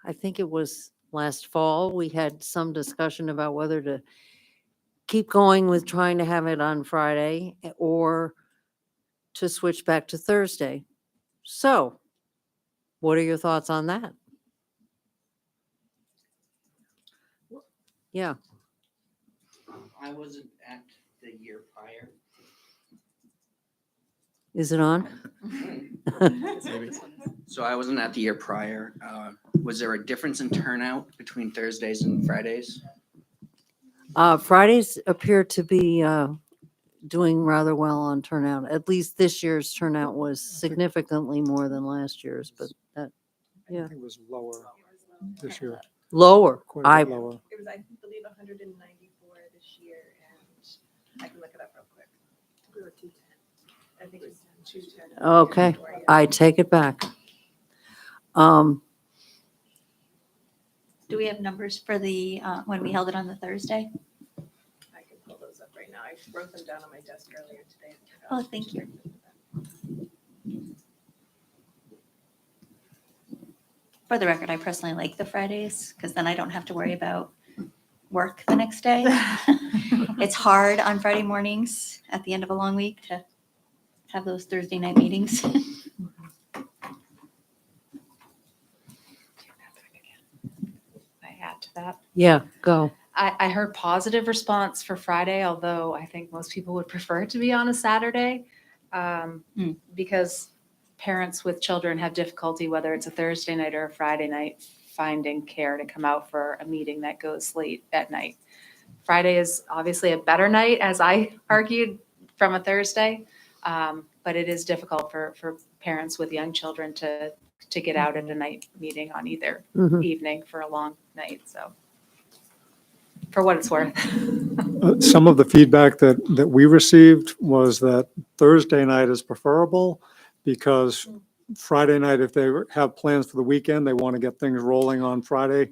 I think it was last fall, we had some discussion about whether to keep going with trying to have it on Friday or to switch back to Thursday. So, what are your thoughts on that? Yeah. I wasn't at the year prior. Is it on? So I wasn't at the year prior. Was there a difference in turnout between Thursdays and Fridays? Fridays appear to be doing rather well on turnout. At least this year's turnout was significantly more than last year's, but that, I yeah, think it was lower this year. lower. Quite a I, bit lower. It was, I believe, 194 this year, and I can look it up real quick. We were 210. I think it was 210. okay, I take it back. Do we have numbers for the, when we held it on the Thursday? I can pull those up right now. I wrote them down on my desk earlier today. Oh, thank you. For the record, I personally like the Fridays because then I don't have to worry about work the next day. It's hard on Friday mornings at the end of a long week to have those Thursday night meetings. I add to that. Yeah, go. I heard positive response for Friday, although I think most people would prefer it to be on a Saturday because parents with children have difficulty, whether it's a Thursday night or a Friday night, finding care to come out for a meeting that goes late at night. Friday is obviously a better night, as I argued, from a Thursday, but it is difficult for parents with young children to get out at a night meeting on either evening for a long night, so. For what it's worth. Some of the feedback that we received was that Thursday night is preferable because Friday night, if they have plans for the weekend, they want to get things rolling on Friday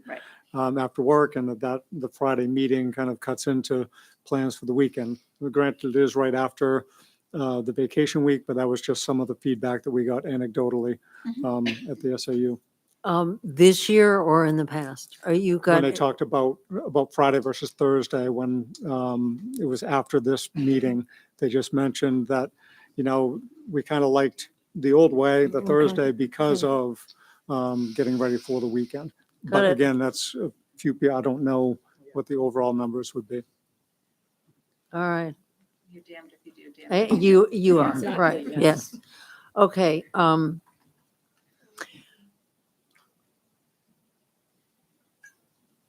after work, and that the Friday meeting kind of cuts into plans for the weekend. Granted, it is right after the vacation week, but that was just some of the feedback that we got anecdotally at the SAU. This year or in the past? Are you got? When they talked about Friday versus Thursday, when it was after this meeting, they just mentioned that, you know, we kind of liked the old way, the Thursday, because of getting ready for the weekend. Got But it. again, that's a few people. I don't know what the overall numbers would be. All right. You're damned if you do, damned if You are, Exactly, right, yes. yes. Okay,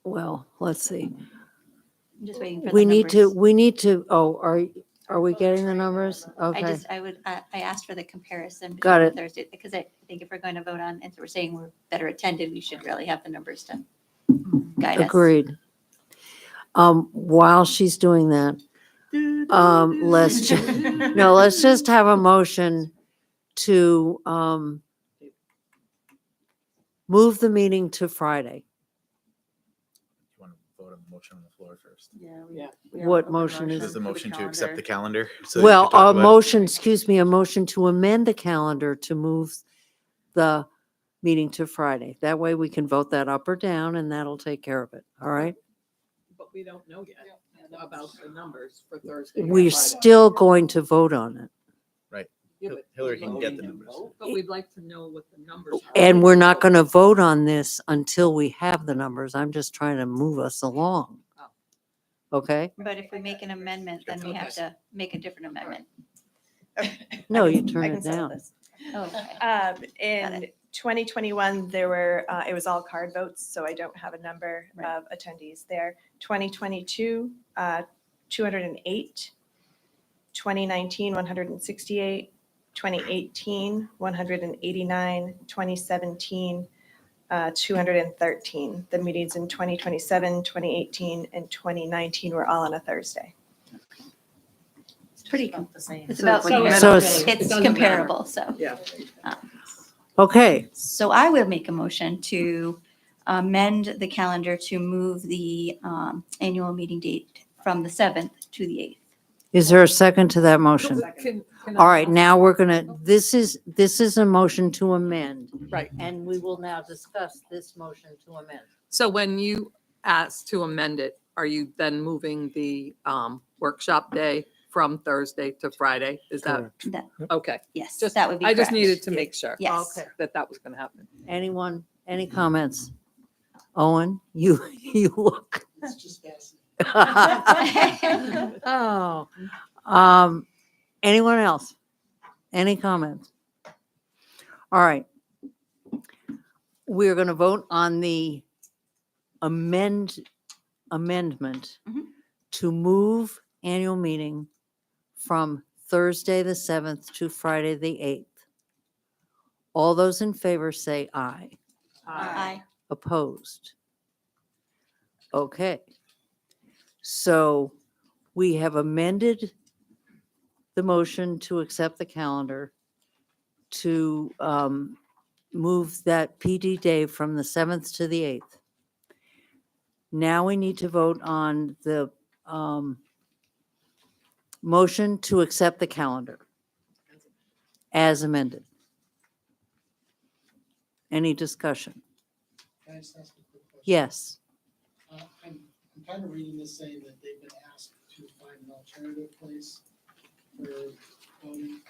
well, let's see. I'm just waiting for the We need to, numbers. oh, are we getting the numbers? Okay. I asked for the comparison. Got between it. Thursday, because I think if we're going to vote on, and we're saying we're better attended, we should really have the numbers to guide us. Agreed. While she's doing that, let's just have a motion to move the meeting to Friday. You want to vote on the motion on the floor first? Yeah. What motion is? Is the motion to accept the calendar? so that you Well, can talk a about it? motion, excuse me, a motion to amend the calendar to move the meeting to Friday. That way we can vote that up or down and that'll take care of it. All right? But we don't know yet about the numbers for Thursday. We're still going to vote on it. Right. Yeah, but Hillary can get the numbers. But we'd like to know what the numbers are. And we're not going to vote on this until we have the numbers. I'm just trying to move us along. Okay? But if we make an amendment, then we have to make a different amendment. No, you I turn can it settle down. this. Oh, okay. And 2021, there were, it was all card votes, so I don't have a number of attendees there. 2022, 208. 2019, 168. 2018, 189. 2017, 213. The meetings in 2027, 2018, and 2019 were all on a Thursday. It's pretty, About the same. it's about, So it's comparable, so. Yeah. Okay, So I will make a motion to amend the calendar to move the annual meeting date from the 7th to the 8th. is there a second to that motion? Can All right, now we're gonna, this is a motion to amend. Right. And we will now discuss this motion to amend. So when you ask to amend it, are you then moving the workshop day from Thursday to Friday? Is that, Correct. That- okay? Yes, Just, that would be I just correct. needed to make sure. Yes. Okay. That was going to happen. Anyone, any comments? Owen, you look. It's just fascinating. Oh, anyone else? Any comments? All right. We're going to vote on the amendment Mhm. to move annual meeting from Thursday, the 7th to Friday, the 8th. All those in favor say aye. Aye. Opposed? Okay. So we have amended the motion to accept the calendar to move that PD day from the 7th to the 8th. Now we need to vote on the motion to accept the calendar as amended. Any discussion? Can I just ask a quick question? Yes. I'm kind of reading this saying that they've been asked to find an alternative place for voting.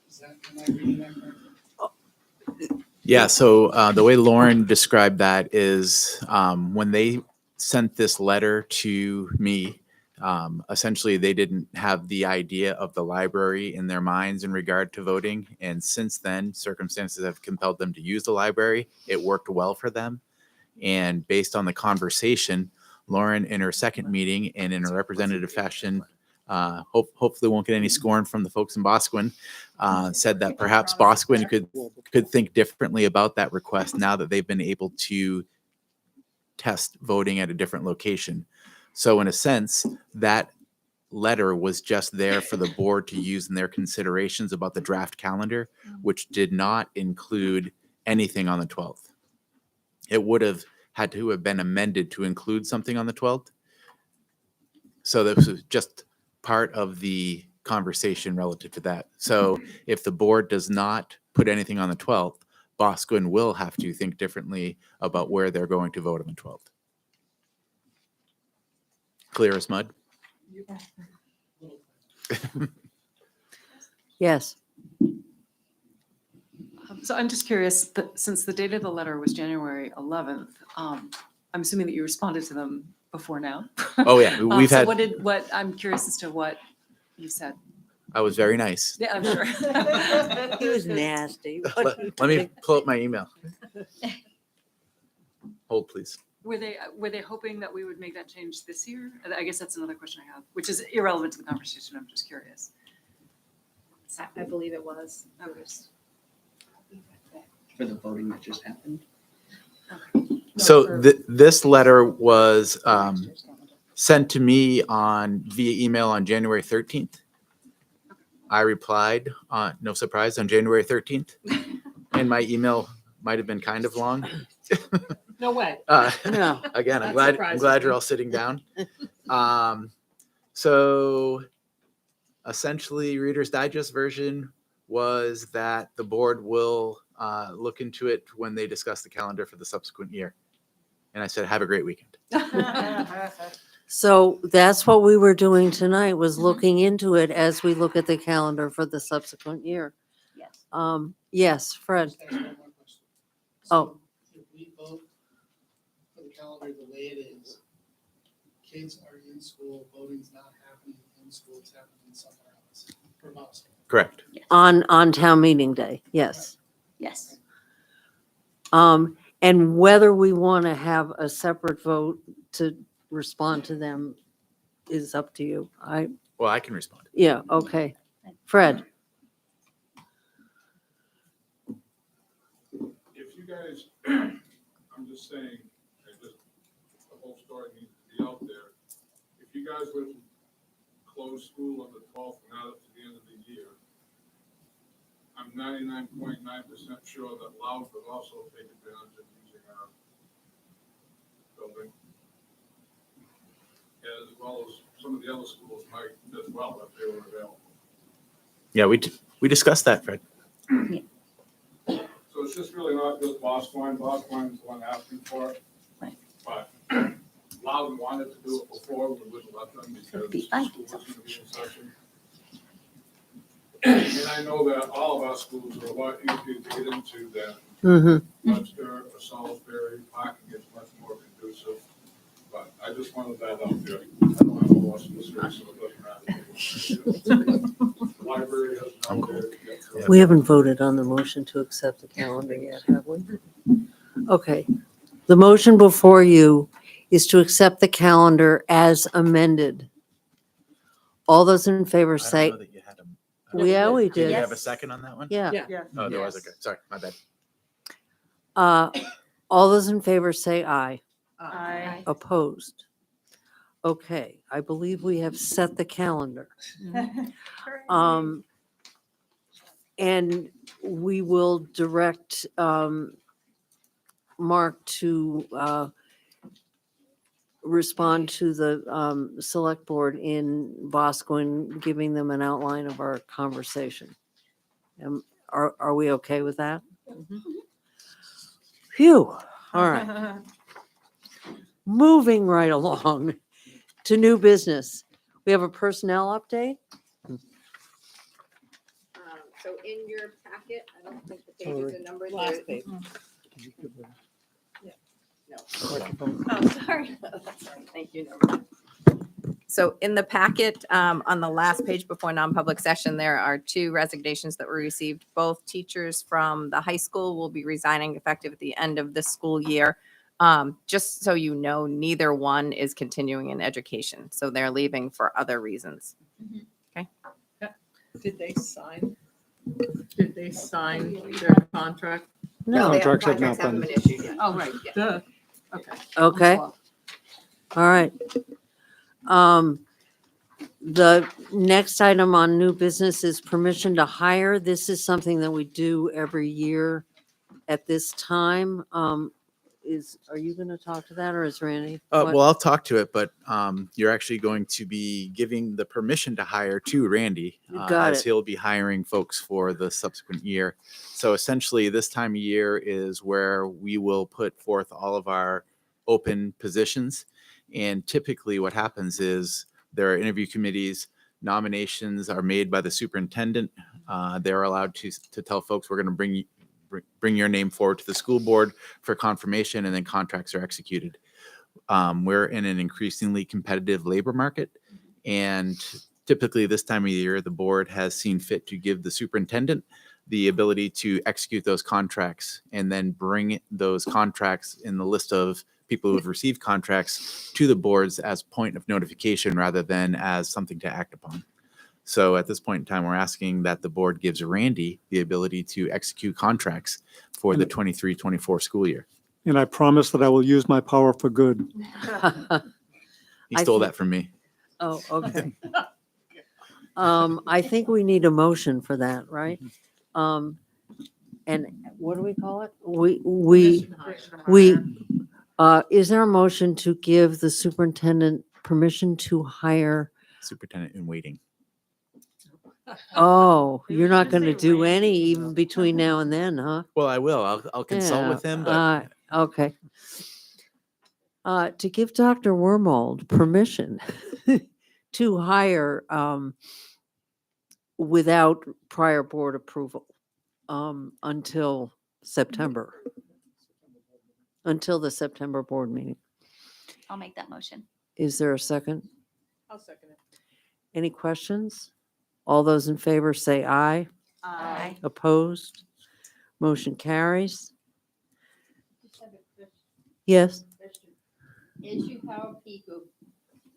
Is that, am I reading that correctly? Yeah, so the way Lauren described that is when they sent this letter to me, essentially they didn't have the idea of the library in their minds in regard to voting. And since then, circumstances have compelled them to use the library. It worked well for them. And based on the conversation, Lauren in her second meeting and in a representative fashion, hopefully won't get any scorn from the folks in Boscawen, said that perhaps Boscawen could think differently about that request now that they've been able to test voting at a different location. So in a sense, that letter was just there for the board to use in their considerations about the draft calendar, which did not include anything on the 12th. It would have had to have been amended to include something on the 12th. So this was just part of the conversation relative to that. So if the board does not put anything on the 12th, Boscawen will have to think differently about where they're going to vote on the 12th. Clear as mud? Yes. So I'm just curious, since the date of the letter was January 11th, I'm assuming that you responded to them before now. Oh, yeah, we've So had- I'm curious as to what you said. I was very nice. Yeah, I'm sure. He was nasty. Let me pull up my email. Hold, please. Were they hoping that we would make that change this year? I guess that's another question I have, which is irrelevant to the conversation. I'm just curious. I believe it was. I was. For the voting that just happened. So this letter was sent to me via email on January 13th. I replied, no surprise, on January 13th. And my email might have been kind of long. No way. No. Again, I'm That's glad surprising. you're all sitting down. So essentially, Reader's Digest version was that the board will look into it when they discuss the calendar for the subsequent year. And I said, have a great weekend. So that's what we were doing tonight, was looking into it as we look at the calendar for the subsequent year. Yes. Yes, Fred. Just ask one more question. Oh. So if we vote for the calendar the way it is, kids are in school, voting's not happening in school, it's happening somewhere else for most. Correct. On town meeting day, yes. Yes. And whether we want to have a separate vote to respond to them is up to you. Well, I can respond. Yeah, okay. Fred? If you guys, I'm just saying, the whole story needs to be out there. If you guys were to close school on the 12th and out to the end of the year, I'm 99.9% sure that Loud would also take advantage of using our building, as well as some of the other schools might as well if they were available. Yeah, we discussed that, Fred. So it's just really not just Bosquen. Bosquen's the one asking for it. Right. But Loudon wanted to do it before, we wouldn't let them because the school was going to be in session. And I know that all of our schools are a lot easier to get into than Webster or Salisbury. Parking is much more conducive. But I just wanted that out there. I don't have a law history, so it doesn't matter. The library has no idea yet. We haven't voted on the motion to accept the calendar yet, have we? Okay. The motion before you is to accept the calendar as amended. All those in favor say, know that you had them. yeah, we Did did. you have a second on that one? Yeah. Oh, there was, okay. Sorry, my bad. All those in favor say aye. Aye. Opposed? Okay, I believe we have set the calendar. And we will direct Mark to respond to the select board in Bosquen, giving them an outline of our conversation. Are we okay with that? Phew, all right. Moving right along to new business. We have a personnel update. So in your packet, I don't think the pages are numbered. Last there- page. No. Oh, sorry. That's right. Thank you. So in the packet, on the last page before non-public session, there are 2 resignations that were received. Both teachers from the high school will be resigning effective at the end of this school year. Just so you know, neither one is continuing in education, so they're leaving for other reasons. Okay. Did they sign? Did they sign their contract? No. They Contracts have contracts not haven't been- been issued yet. Oh, right, duh. Okay. Okay. All right. The next item on new business is permission to hire. This is something that we do every year at this time. Are you going to talk to that or is Randy? Well, I'll talk to it, but you're actually going to be giving the permission to hire to Randy, Got as it. he'll be hiring folks for the subsequent year. So essentially, this time of year is where we will put forth all of our open positions. And typically what happens is there are interview committees, nominations are made by the superintendent. They're allowed to tell folks, we're going to bring your name forward to the school board for confirmation, and then contracts are executed. We're in an increasingly competitive labor market, and typically this time of year, the board has seen fit to give the superintendent the ability to execute those contracts and then bring those contracts in the list of people who have received contracts to the boards as point of notification rather than as something to act upon. So at this point in time, we're asking that the board gives Randy the ability to execute contracts for the 23-24 school year. And I promise that I will use my power for good. He stole that from me. Oh, okay. I think we need a motion for that, right? And what do we call it? Is there a motion to give the superintendent permission to hire? Superintendent in waiting. Oh, you're not going to do any even between now and then, huh? Well, I will. I'll consult with him, but Okay. To give Dr. Wormold permission to hire without prior board approval until September, until the September board meeting. I'll make that motion. Is there a second? I'll second it. Any questions? All those in favor say aye. Aye. Opposed? Motion carries. Yes. As you have people,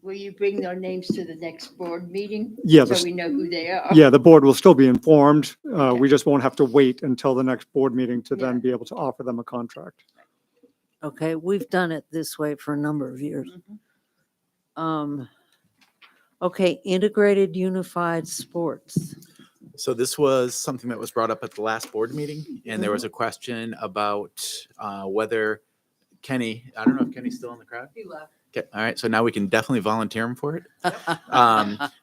will you bring their names to the next board meeting? Yeah, So the- we know who they are. Yeah, the board will still be informed. Okay. We just won't have to wait until the next board meeting to then Yeah. be able to offer them a contract. Okay, we've done it this way for a number of years. Okay, integrated unified sports. So this was something that was brought up at the last board meeting, and there was a question about whether Kenny, I don't know if Kenny's still in the crowd. He left. Okay, all right, so now we can definitely volunteer him for it.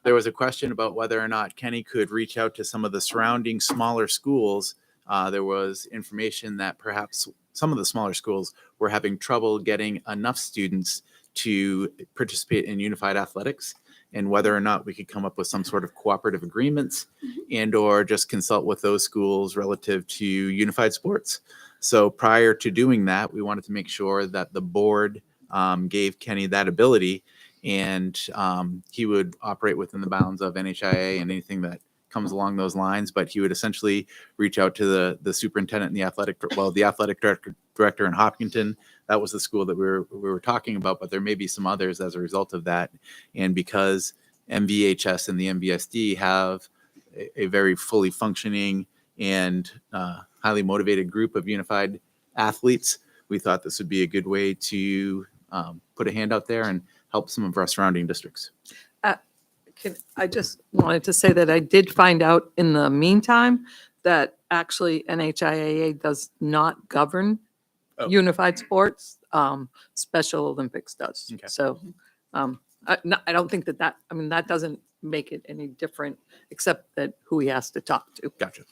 There was a question about whether or not Kenny could reach out to some of the surrounding smaller schools. There was information that perhaps some of the smaller schools were having trouble getting enough students to participate in unified athletics, and whether or not we could come up with some sort of cooperative agreements and or just consult with those schools relative to unified sports. So prior to doing that, we wanted to make sure that the board gave Kenny that ability, and he would operate within the bounds of NHIA and anything that comes along those lines. But he would essentially reach out to the superintendent and the athletic director in Hopkinton. That was the school that we were talking about, but there may be some others as a result of that. And because MVHS and the MVSD have a very fully functioning and highly motivated group of unified athletes, we thought this would be a good way to put a hand out there and help some of our surrounding districts. I just wanted to say that I did find out in the meantime that actually NHIAA does not govern Oh. unified sports. Special Olympics does. Okay. So I don't think that, I mean, that doesn't make it any different, except that who he has to talk to. Gotcha.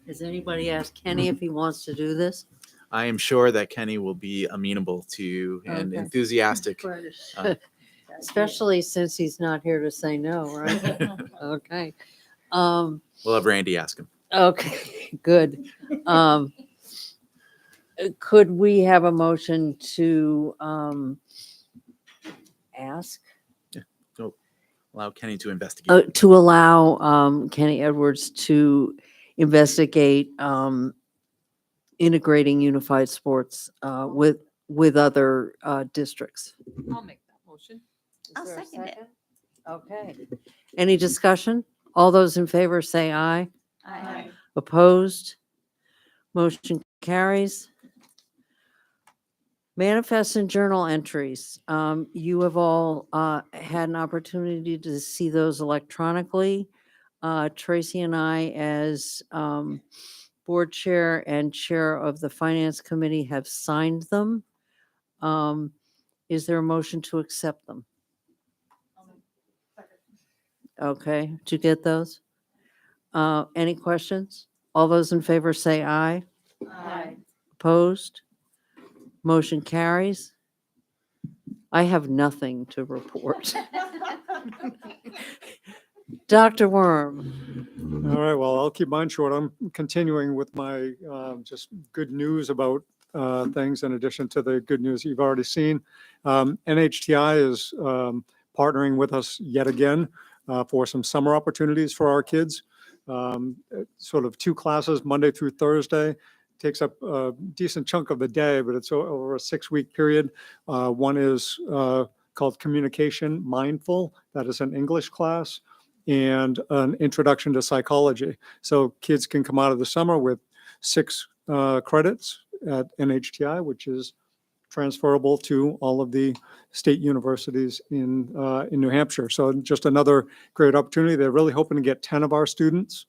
Has anybody asked Kenny if he wants to do this? I am sure that Kenny will be amenable to and Okay. enthusiastic. Especially since he's not here to say no, right? Okay. Um, We'll have Randy ask him. okay, good. Could we have a motion to ask, So allow Kenny to investigate. to allow Kenny Edwards to investigate integrating unified sports with other districts? I'll make that motion. I'll second it. Okay. Any discussion? All those in favor say aye. Aye. Opposed? Motion carries. Manifest and journal entries. You have all had an opportunity to see those electronically. Tracy and I, as board chair and chair of the finance committee, have signed them. Is there a motion to accept them? Okay, did you get those? Any questions? All those in favor say aye. Aye. Opposed? Motion carries. I have nothing to report. Dr. Worm. All right, well, I'll keep mine short. I'm continuing with my just good news about things in addition to the good news you've already seen. NHTI is partnering with us yet again for some summer opportunities for our kids. Sort of 2 classes, Monday through Thursday. Takes up a decent chunk of the day, but it's over a 6-week period. One is called Communication Mindful. That is an English class, and an introduction to psychology. So kids can come out of the summer with 6 credits at NHTI, which is transferable to all of the state universities in New Hampshire. So just another great opportunity. They're really hoping to get 10 of our students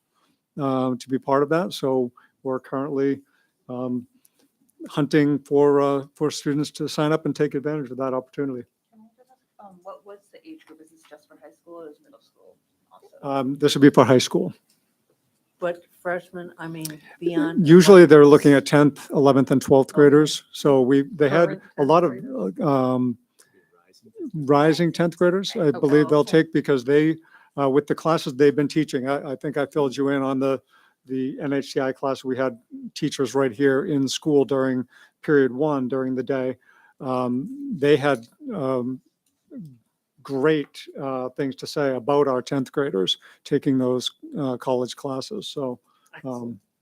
to be part of that. So we're currently hunting for students to sign up and take advantage of that opportunity. What was the age group? Is this just for high school or is middle school also? This would be for high school. But frishmen, I mean, beyond. Usually they're looking at 10th, 11th, and 12th graders. So they had a lot of rising 10th graders, I believe they'll take, because they, with the classes they've been teaching, I think I filled you in on the NHTI class. We had teachers right here in school during period 1 during the day. They had great things to say about our 10th graders taking those college classes. So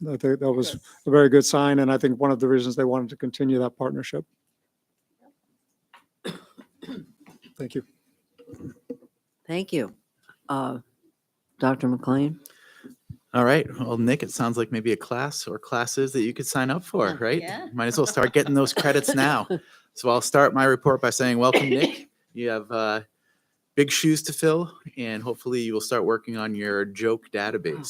I think that was a very good sign, and I think one of the reasons they wanted to continue that partnership. Thank you. Thank you. Dr. McLean? All right. Well, Nick, it sounds like maybe a class or classes that you could sign up for, right? Yeah. Might as well start getting those credits now. So I'll start my report by saying, welcome, Nick. You have big shoes to fill, and hopefully you will start working on your joke database.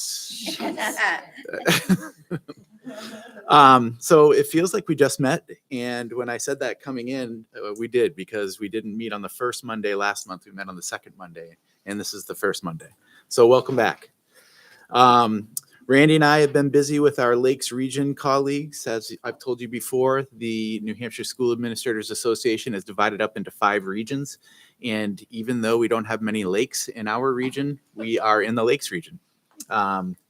So it feels like we just met. And when I said that coming in, we did, because we didn't meet on the first Monday last month. We met on the second Monday, and this is the first Monday. So welcome back. Randy and I have been busy with our Lakes Region colleagues. As I've told you before, the New Hampshire School Administrators Association is divided up into 5 regions. And even though we don't have many lakes in our region, we are in the Lakes region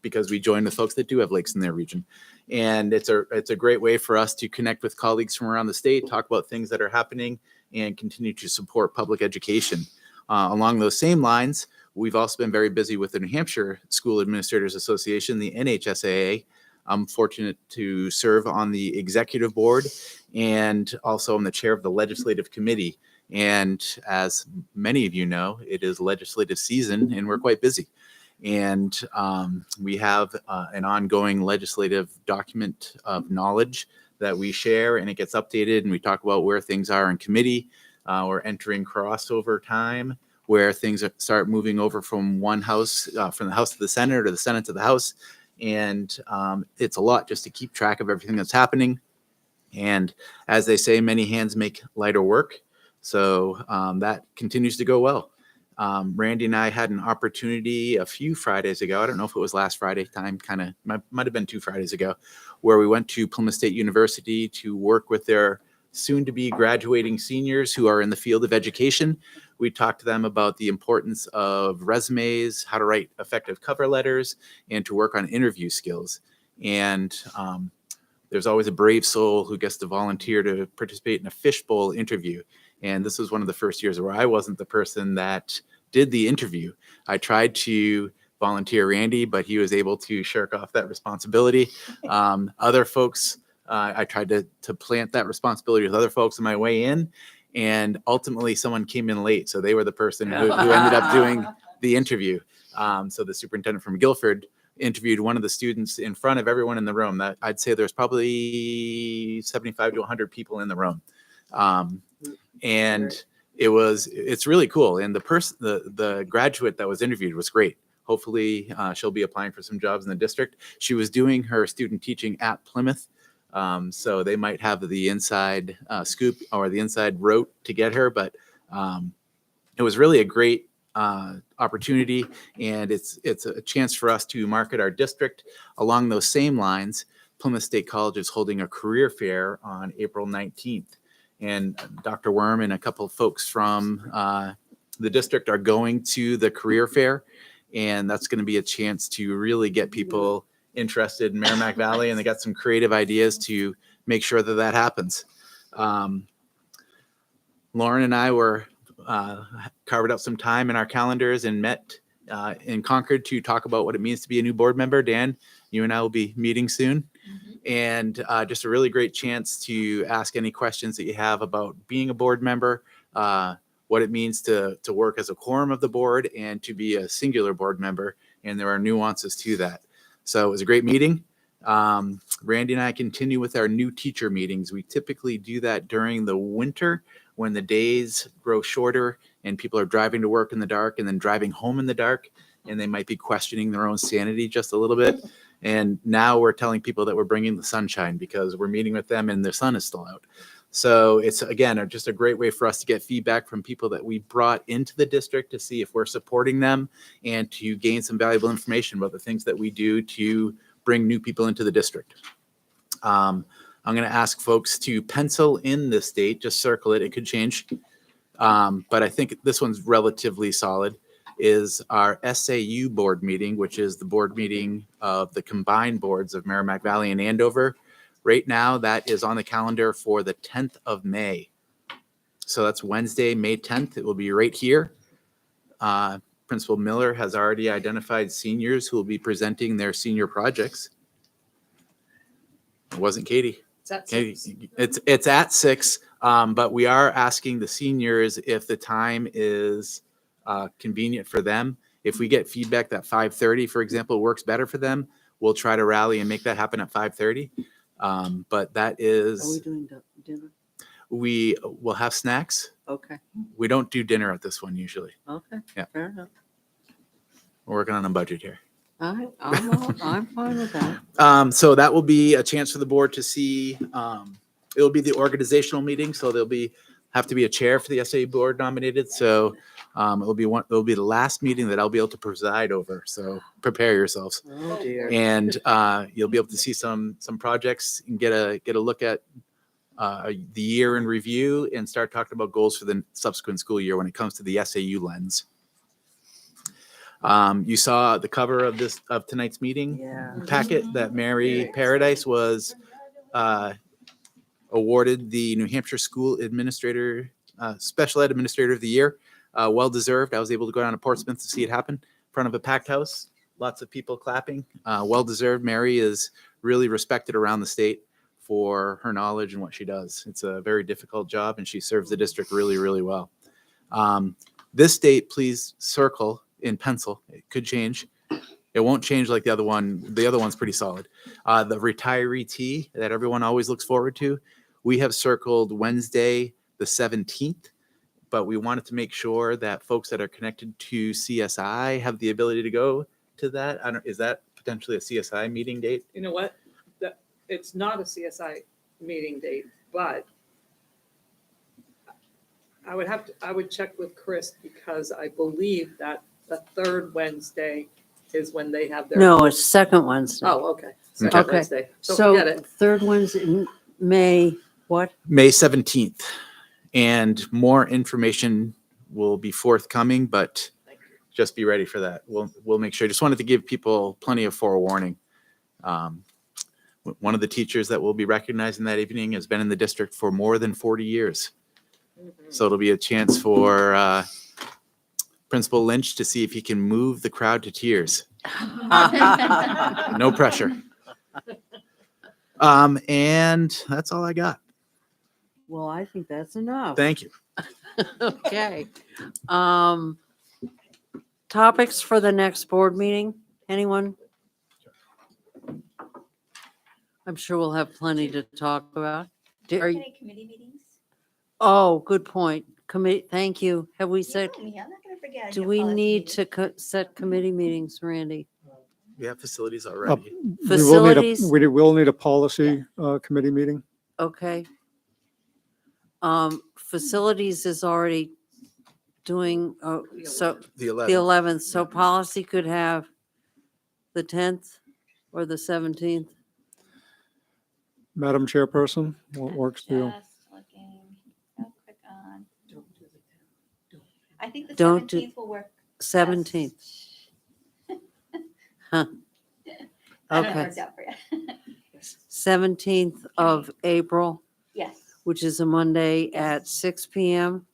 because we join the folks that do have lakes in their region. And it's a great way for us to connect with colleagues from around the state, talk about things that are happening, and continue to support public education. Along those same lines, we've also been very busy with the New Hampshire School Administrators Association, the NHSAA. I'm fortunate to serve on the executive board and also I'm the chair of the legislative committee. And as many of you know, it is legislative season and we're quite busy. And we have an ongoing legislative document of knowledge that we share, and it gets updated, and we talk about where things are in committee. We're entering crossover time, where things start moving over from one house, from the House to the Senate, or the Senate to the House. And it's a lot just to keep track of everything that's happening. And as they say, many hands make lighter work. So that continues to go well. Randy and I had an opportunity a few Fridays ago. I don't know if it was last Friday, time kind of might have been 2 Fridays ago, where we went to Plymouth State University to work with their soon to be graduating seniors who are in the field of education. We talked to them about the importance of resumes, how to write effective cover letters, and to work on interview skills. And there's always a brave soul who gets to volunteer to participate in a fishbowl interview. And this was one of the first years where I wasn't the person that did the interview. I tried to volunteer Randy, but he was able to shirk off that responsibility. Other folks, I tried to plant that responsibility with other folks on my way in, and ultimately someone came in late. So they were the person who ended up doing the interview. So the superintendent from Guilford interviewed one of the students in front of everyone in the room. That I'd say there's probably 75 to 100 people in the room. And it's really cool. And the graduate that was interviewed was great. Hopefully she'll be applying for some jobs in the district. She was doing her student teaching at Plymouth. So they might have the inside scoop or the inside route to get her, but it was really a great opportunity, and it's a chance for us to market our district. Along those same lines, Plymouth State College is holding a career fair on April 19th. And Dr. Worm and a couple of folks from the district are going to the career fair. And that's going to be a chance to really get people interested in Merrimack Valley. And they got some creative ideas to make sure that that happens. Lauren and I were carved out some time in our calendars and met in Concord to talk about what it means to be a new board member. Dan, you and I will be meeting soon. And just a really great chance to ask any questions that you have about being a board member, what it means to work as a quorum of the board and to be a singular board member. And there are nuances to that. So it was a great meeting. Randy and I continue with our new teacher meetings. We typically do that during the winter when the days grow shorter and people are driving to work in the dark and then driving home in the dark, and they might be questioning their own sanity just a little bit. And now we're telling people that we're bringing the sunshine because we're meeting with them and the sun is still out. So it's, again, just a great way for us to get feedback from people that we brought into the district to see if we're supporting them and to gain some valuable information about the things that we do to bring new people into the district. I'm going to ask folks to pencil in this date, just circle it. It could change. But I think this one's relatively solid. Is our SAU board meeting, which is the board meeting of the combined boards of Merrimack Valley and Andover. Right now, that is on the calendar for the 10th of May. So that's Wednesday, May 10th. It will be right here. Principal Miller has already identified seniors who will be presenting their senior projects. It wasn't Katie. It's at Katie, 6. it's at 6, but we are asking the seniors if the time is convenient for them. If we get feedback that 5:30, for example, works better for them, we'll try to rally and make that happen at 5:30. But that Are we is, doing dinner? we will have snacks. Okay, We don't do dinner at this one usually. okay. Yeah. Fair enough. We're working on a budget here. I'm fine with that. So that will be a chance for the board to see, it'll be the organizational meeting, so have to be a chair for the SAU board nominated. So it'll be the last meeting that I'll be able to preside over. So prepare yourselves. Oh, dear. And you'll be able to see some projects and get a look at the year in review and start talking about goals for the subsequent school year when it comes to the SAU lens. You saw the cover of tonight's meeting packet that Mary Paradise was awarded the New Hampshire School Administrator, Special Ed Administrator of the Year. Well deserved. I was able to go down to Portsmouth to see it happen in front of a packed house. Lots of people clapping. Well deserved. Mary is really respected around the state for her knowledge and what she does. It's a very difficult job, and she serves the district really, really well. This date, please circle in pencil. It could change. It won't change like the other one. The other one's pretty solid. The retiree tea that everyone always looks forward to, we have circled Wednesday, the 17th, but we wanted to make sure that folks that are connected to CSI have the ability to go to that. Is that potentially a CSI meeting date? You know what? It's not a CSI meeting date, but I would check with Chris because I believe that the third Wednesday is when they have their. No, it's second Wednesday. Oh, okay. Second Okay. Wednesday. So So forget it. third Wednesday, in May, what? May 17th. And more information will be forthcoming, but just be ready for that. We'll make sure. Just wanted to give people plenty of forewarning. One of the teachers that will be recognizing that evening has been in the district for more than 40 years. So it'll be a chance for Principal Lynch to see if he can move the crowd to tears. No pressure. And that's all I got. Well, I think that's enough. Thank you. Okay. Topics for the next board meeting? Anyone? I'm sure we'll have plenty to talk about. Any committee meetings? Oh, good point. Thank you. Have we said, I'm not gonna forget. do we need to set committee meetings, Randy? We have facilities already. Facilities? We will need a policy committee meeting. Okay. Facilities is already doing, so The the 11th. 11th, so policy could have the 10th or the 17th. Madam Chairperson, what works for you? Just looking real quick on. I think the Don't do- 17th will work. 17th. Huh. That Okay. worked out for you. 17th of April, Yes, which is a Monday at 6 PM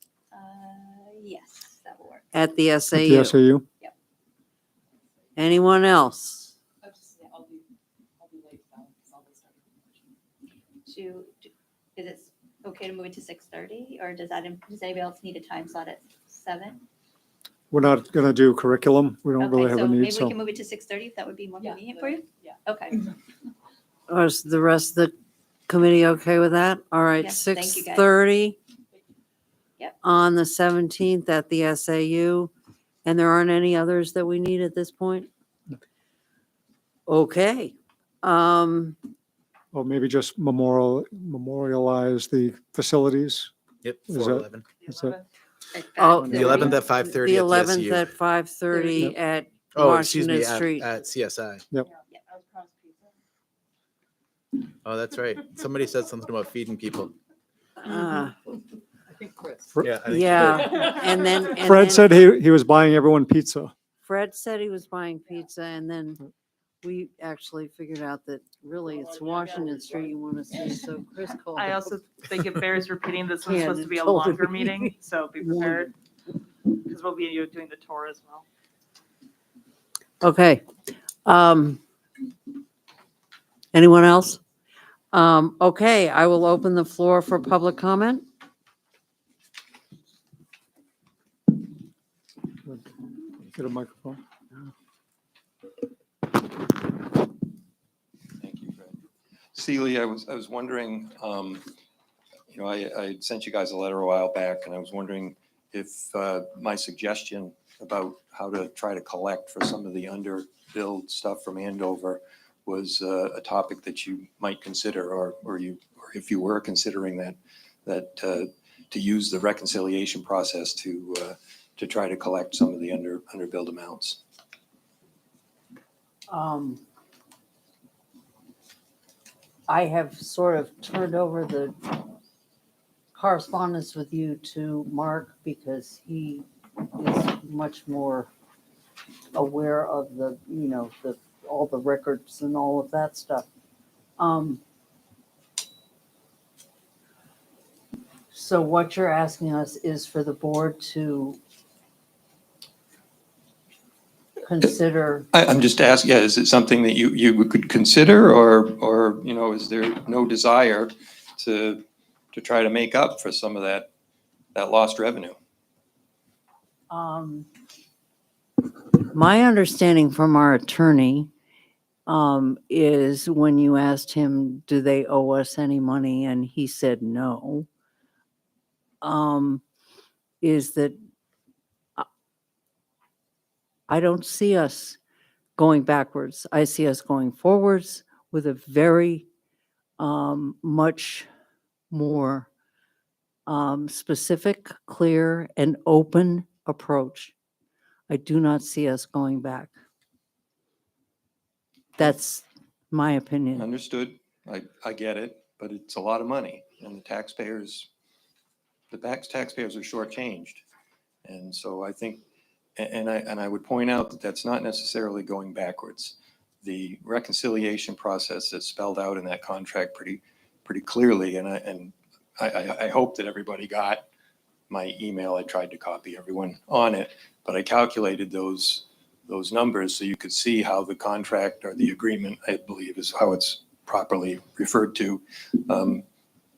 yes, that will work. at the At the SAU. SAU? Anyone else? I'll be late though, 'cause I'll be starting. Is it okay to move it to 6:30 or does anybody else need a time slot at 7? We're not going to do curriculum. We don't really Okay, have so a maybe need, we so. can move it to 6:30 if that would be more convenient for you? Yeah. Okay. Or is the rest of the committee okay with that? All right, Yes, thank you, guys. 6:30 Yep. on the 17th at the SAU. And there aren't any others that we need at this point? Okay. Or maybe just memorialize the facilities. Yep, Is 4/11. Is that? Oh, The 11th at 5:30 The at the 11th SAU. at 5:30 at Oh, excuse me, Washington Street. at CSI. Yep. Oh, that's right. Somebody said something about feeding people. Ah, I think Chris. Yeah. I think she Yeah, did. and then. Fred said he was buying everyone pizza. Fred said he was buying pizza, and then we actually figured out that really it's Washington Street you want to see, so Chris called. I also think it bears repeating this one's Yeah, supposed to be a told longer me. meeting, so be prepared. Because we'll be doing the tour as well. Okay. Anyone else? Okay, I will open the floor for public comment. Get a microphone. Thank you, Fred. Celia, I was wondering, I sent you guys a letter a while back, and I was wondering if my suggestion about how to try to collect for some of the underbilled stuff from Andover was a topic that you might consider, or if you were considering that to use the reconciliation process to try to collect some of the underbilled amounts. I have sort of turned over the correspondence with you to Mark because he is much more aware of the, all the records and all of that stuff. So what you're asking us is for the board to consider. I'm just asking, yeah, is it something that you could consider, or is there no desire to try to make up for some of that lost revenue? My understanding from our attorney is when you asked him, do they owe us any money? And he said no, is that I don't see us going backwards. I see us going forwards with a very much more specific, clear, and open approach. I do not see us going back. That's my opinion. Understood. I get it, but it's a lot of money, and the taxpayers are shortchanged. And so I think, and I would point out that that's not necessarily going backwards. The reconciliation process that's spelled out in that contract pretty clearly, and I hope that everybody got my email. I tried to copy everyone on it, but I calculated those numbers so you could see how the contract, or the agreement, I believe is how it's properly referred to,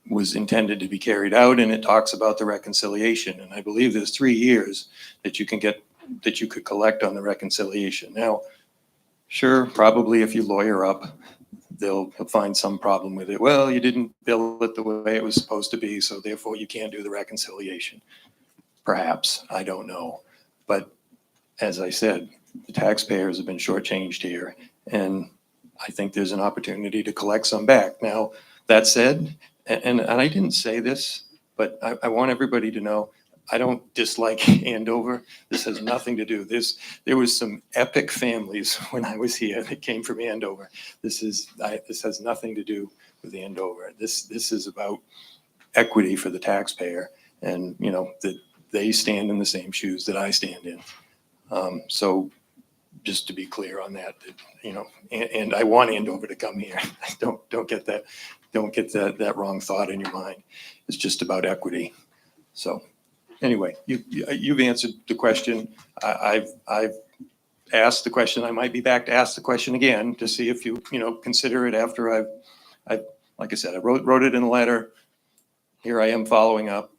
was intended to be carried out, and it talks about the reconciliation. And I believe there's 3 years that you could collect on the reconciliation. Now, sure, probably if you lawyer up, they'll find some problem with it. Well, you didn't bill it the way it was supposed to be, so therefore you can't do the reconciliation. Perhaps, I don't know. But as I said, the taxpayers have been shortchanged here, and I think there's an opportunity to collect some back. Now, that said, and I didn't say this, but I want everybody to know, I don't dislike Andover. This has nothing to do. There was some epic families when I was here that came from Andover. This has nothing to do with Andover. This is about equity for the taxpayer, and that they stand in the same shoes that I stand in. So just to be clear on that, and I want Andover to come here. Don't get that wrong thought in your mind. It's just about equity. So anyway, you've answered the question. I've asked the question. I might be back to ask the question again to see if you consider it after I've like I said, I wrote it in a letter. Here I am following up.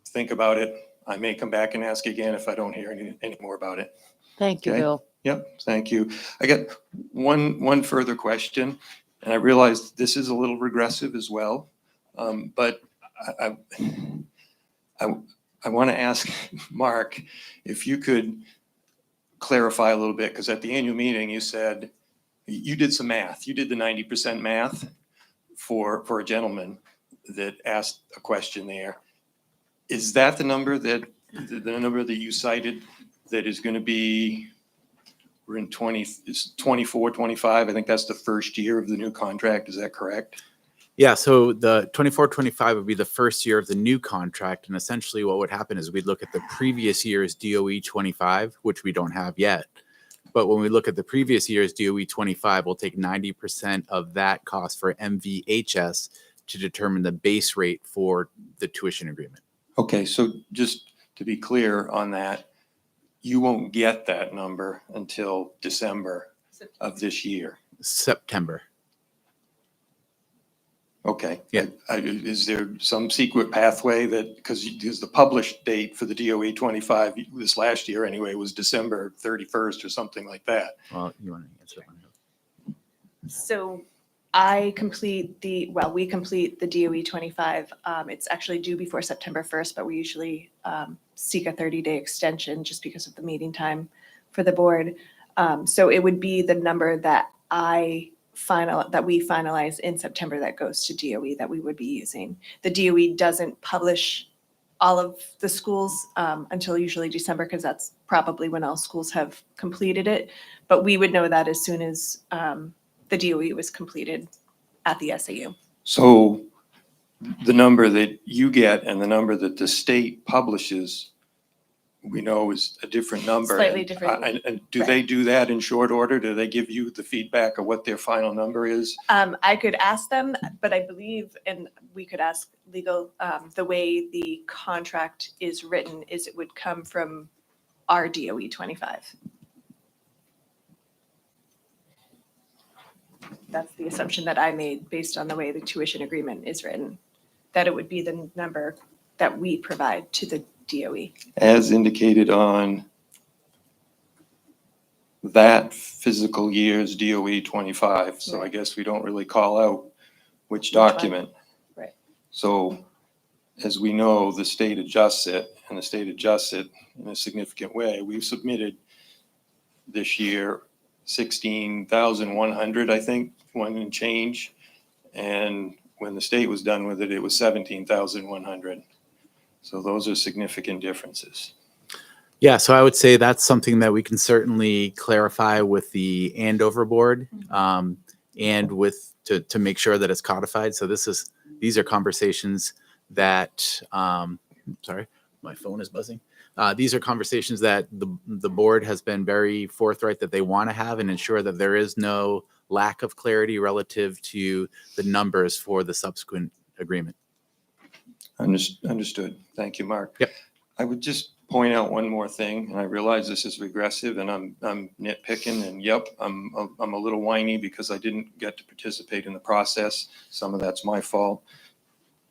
Think about it. I may come back and ask again if I don't hear any more about it. Thank you, Okay. Bill. Yep, thank you. I got one further question, and I realize this is a little regressive as well, but I want to ask Mark if you could clarify a little bit, because at the annual meeting you said you did some math. You did the 90% math for a gentleman that asked a question there. Is that the number that you cited that is going to be, we're in 24, 25? I think that's the first year of the new contract. Is that correct? Yeah, so the 24-25 would be the first year of the new contract. And essentially what would happen is we'd look at the previous year's DOE 25, which we don't have yet. But when we look at the previous year's DOE 25, we'll take 90% of that cost for MVHS to determine the base rate for the tuition agreement. Okay, so just to be clear on that, you won't get that number until December of this year. September. Okay. Yeah. Is there some secret pathway that, because the published date for the DOE 25 this last year anyway was December 31st or something like that? Well, you want to answer that? So we complete the DOE 25. It's actually due before September 1st, but we usually seek a 30-day extension just because of the meeting time for the board. So it would be the number that we finalize in September that goes to DOE that we would be using. The DOE doesn't publish all of the schools until usually December, because that's probably when all schools have completed it. But we would know that as soon as the DOE was completed at the SAU. So the number that you get and the number that the state publishes, we know is a different number. Slightly different. And do they do that in short order? Do they give you the feedback of what their final number is? I could ask them, but I believe, and we could ask legal, the way the contract is written is it would come from our DOE 25. That's the assumption that I made based on the way the tuition agreement is written, that it would be the number that we provide to the DOE. As indicated on that physical year's DOE 25. So I guess we don't really call out which document. Right. So as we know, the state adjusts it, and the state adjusts it in a significant way. We've submitted this year 16,100, I think, one and change. And when the state was done with it, it was 17,100. So those are significant differences. Yeah, so I would say that's something that we can certainly clarify with the Andover board, and with to make sure that it's codified. So these are conversations that sorry, my phone is buzzing. These are conversations that the board has been very forthright that they want to have and ensure that there is no lack of clarity relative to the numbers for the subsequent agreement. Understood. Thank you, Mark. Yep. I would just point out one more thing, and I realize this is regressive, and I'm nitpicking, and yep, I'm a little whiny because I didn't get to participate in the process. Some of that's my fault,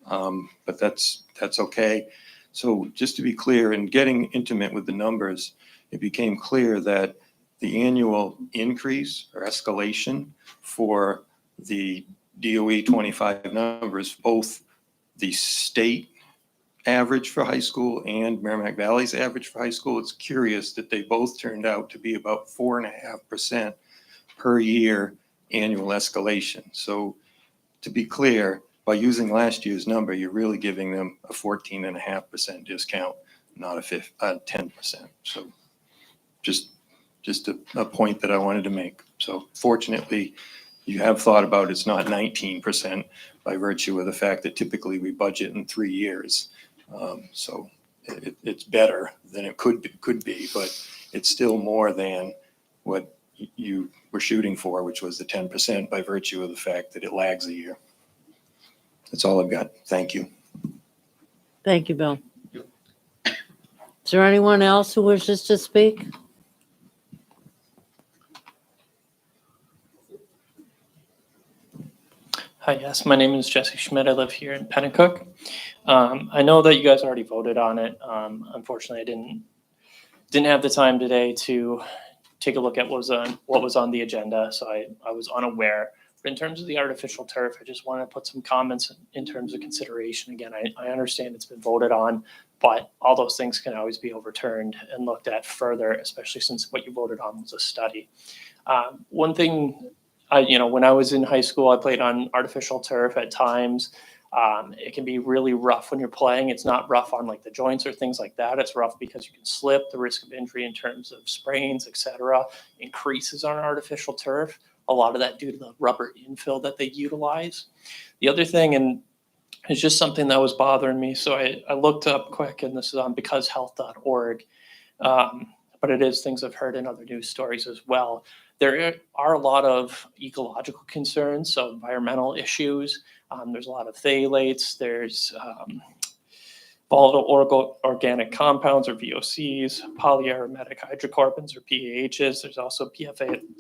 but that's okay. So just to be clear, in getting intimate with the numbers, it became clear that the annual increase or escalation for the DOE 25 numbers, both the state average for high school and Merrimack Valley's average for high school, it's curious that they both turned out to be about 4.5% per year annual escalation. So to be clear, by using last year's number, you're really giving them a 14.5% discount, not a 10%. So just a point that I wanted to make. So fortunately, you have thought about it's not 19% by virtue of the fact that typically we budget in 3 years. So it's better than it could be, but it's still more than what you were shooting for, which was the 10% by virtue of the fact that it lags a year. That's all I've got. Thank you. Thank you, Bill. Is there anyone else who wishes to speak? Hi, yes, my name is Jesse Schmidt. I live here in Pennacook. I know that you guys already voted on it. Unfortunately, I didn't have the time today to take a look at what was on the agenda, so I was unaware. But in terms of the artificial turf, I just want to put some comments in terms of consideration. Again, I understand it's been voted on, but all those things can always be overturned and looked at further, especially since what you voted on was a study. One thing, when I was in high school, I played on artificial turf at times. It can be really rough when you're playing. It's not rough on like the joints or things like that. It's rough because you can slip. The risk of injury in terms of sprains, etc., increases on artificial turf. A lot of that due to the rubber infill that they utilize. The other thing, and it's just something that was bothering me, so I looked up quick, and this is on becausehealth.org, but it is things I've heard in other news stories as well. There are a lot of ecological concerns, so environmental issues. There's a lot of phthalates. There's volatile organic compounds, or VOCs, polyaromatic hydrocarbons, or PAHs. There's also PFAS,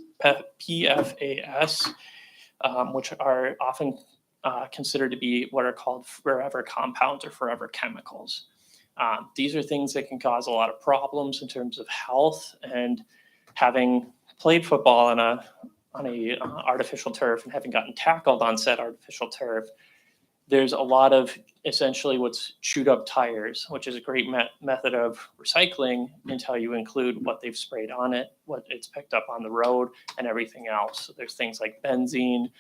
which are often considered to be what are called forever compounds or forever chemicals. These are things that can cause a lot of problems in terms of health, and having played football on a artificial turf and having gotten tackled on said artificial turf, there's a lot of essentially what's chewed up tires, which is a great method of recycling until you include what they've sprayed on it, what it's picked up on the road, and everything else. So there's things like benzene,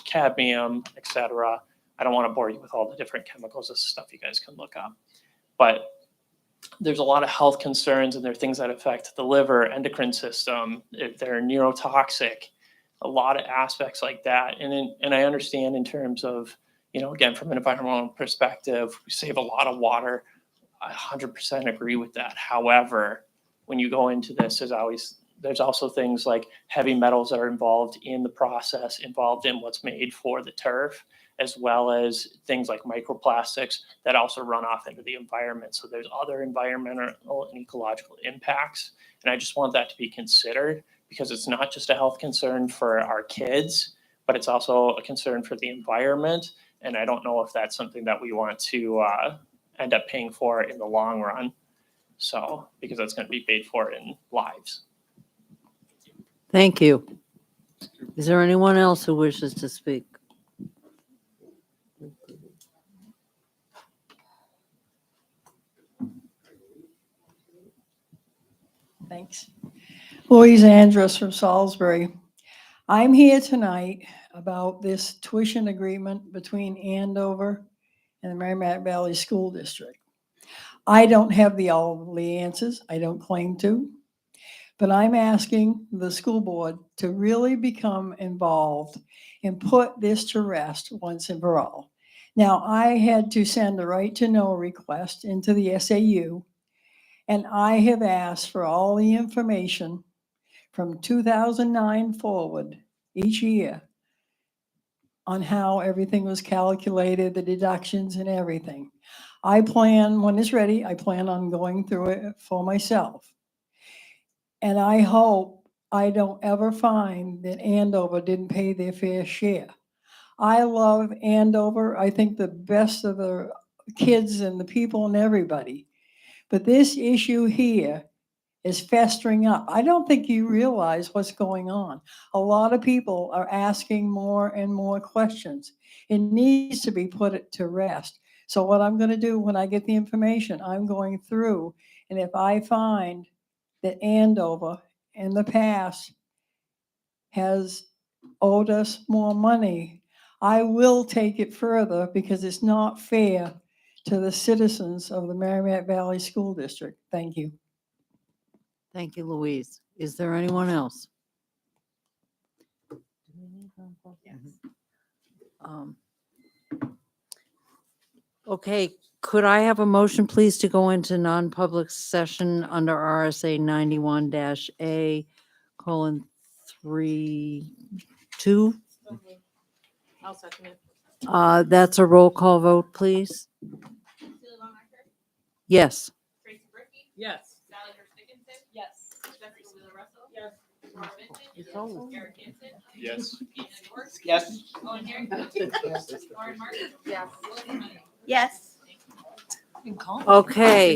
cadmium, etc. I don't want to bore you with all the different chemicals. This is stuff you guys can look up. But there's a lot of health concerns, and there are things that affect the liver, endocrine system. They're neurotoxic, a lot of aspects like that. And I understand in terms of, again, from an environmental perspective, we save a lot of water. I 100% agree with that. However, when you go into this, there's also things like heavy metals that are involved in the process, involved in what's made for the turf, as well as things like microplastics that also run off into the environment. So there's other environmental and ecological impacts. And I just want that to be considered, because it's not just a health concern for our kids, but it's also a concern for the environment. And I don't know if that's something that we want to end up paying for in the long run. So, because that's going to be paid for in lives. Thank you. Is there anyone else who wishes to speak? Thanks. Louise Andrus from Salisbury. I'm here tonight about this tuition agreement between Andover and the Merrimack Valley School District. I don't have all the answers. I don't claim to. But I'm asking the school board to really become involved and put this to rest once and for all. Now, I had to send a right to know request into the SAU, and I have asked for all the information from 2009 forward each year on how everything was calculated, the deductions and everything. I plan, when it's ready, I plan on going through it for myself. And I hope I don't ever find that Andover didn't pay their fair share. I love Andover. I think the best of the kids and the people and everybody. But this issue here is festering up. I don't think you realize what's going on. A lot of people are asking more and more questions. It needs to be put to rest. So what I'm going to do when I get the information, I'm going through, and if I find that Andover in the past has owed us more money, I will take it further, because it's not fair to the citizens of the Merrimack Valley School District. Thank you. Thank you, Louise. Is there anyone else? Okay, could I have a motion, please, to go into non-public session under RSA 91-A:3(2)? I'll second it. That's a roll call vote, please. Yes. Yes. Yes. It's always- Yes. Yes. Yes. Okay.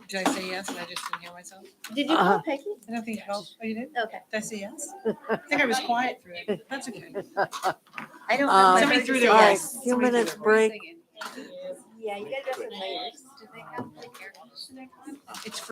Did I say yes and I just didn't hear myself? Did you call Peggy? I don't think, oh, you did? Okay. Did I say yes? I think I was quiet through it. That's okay. I don't Um, know. Somebody threw their all right, yes. few minutes break. Yeah, you gotta go for layers. It's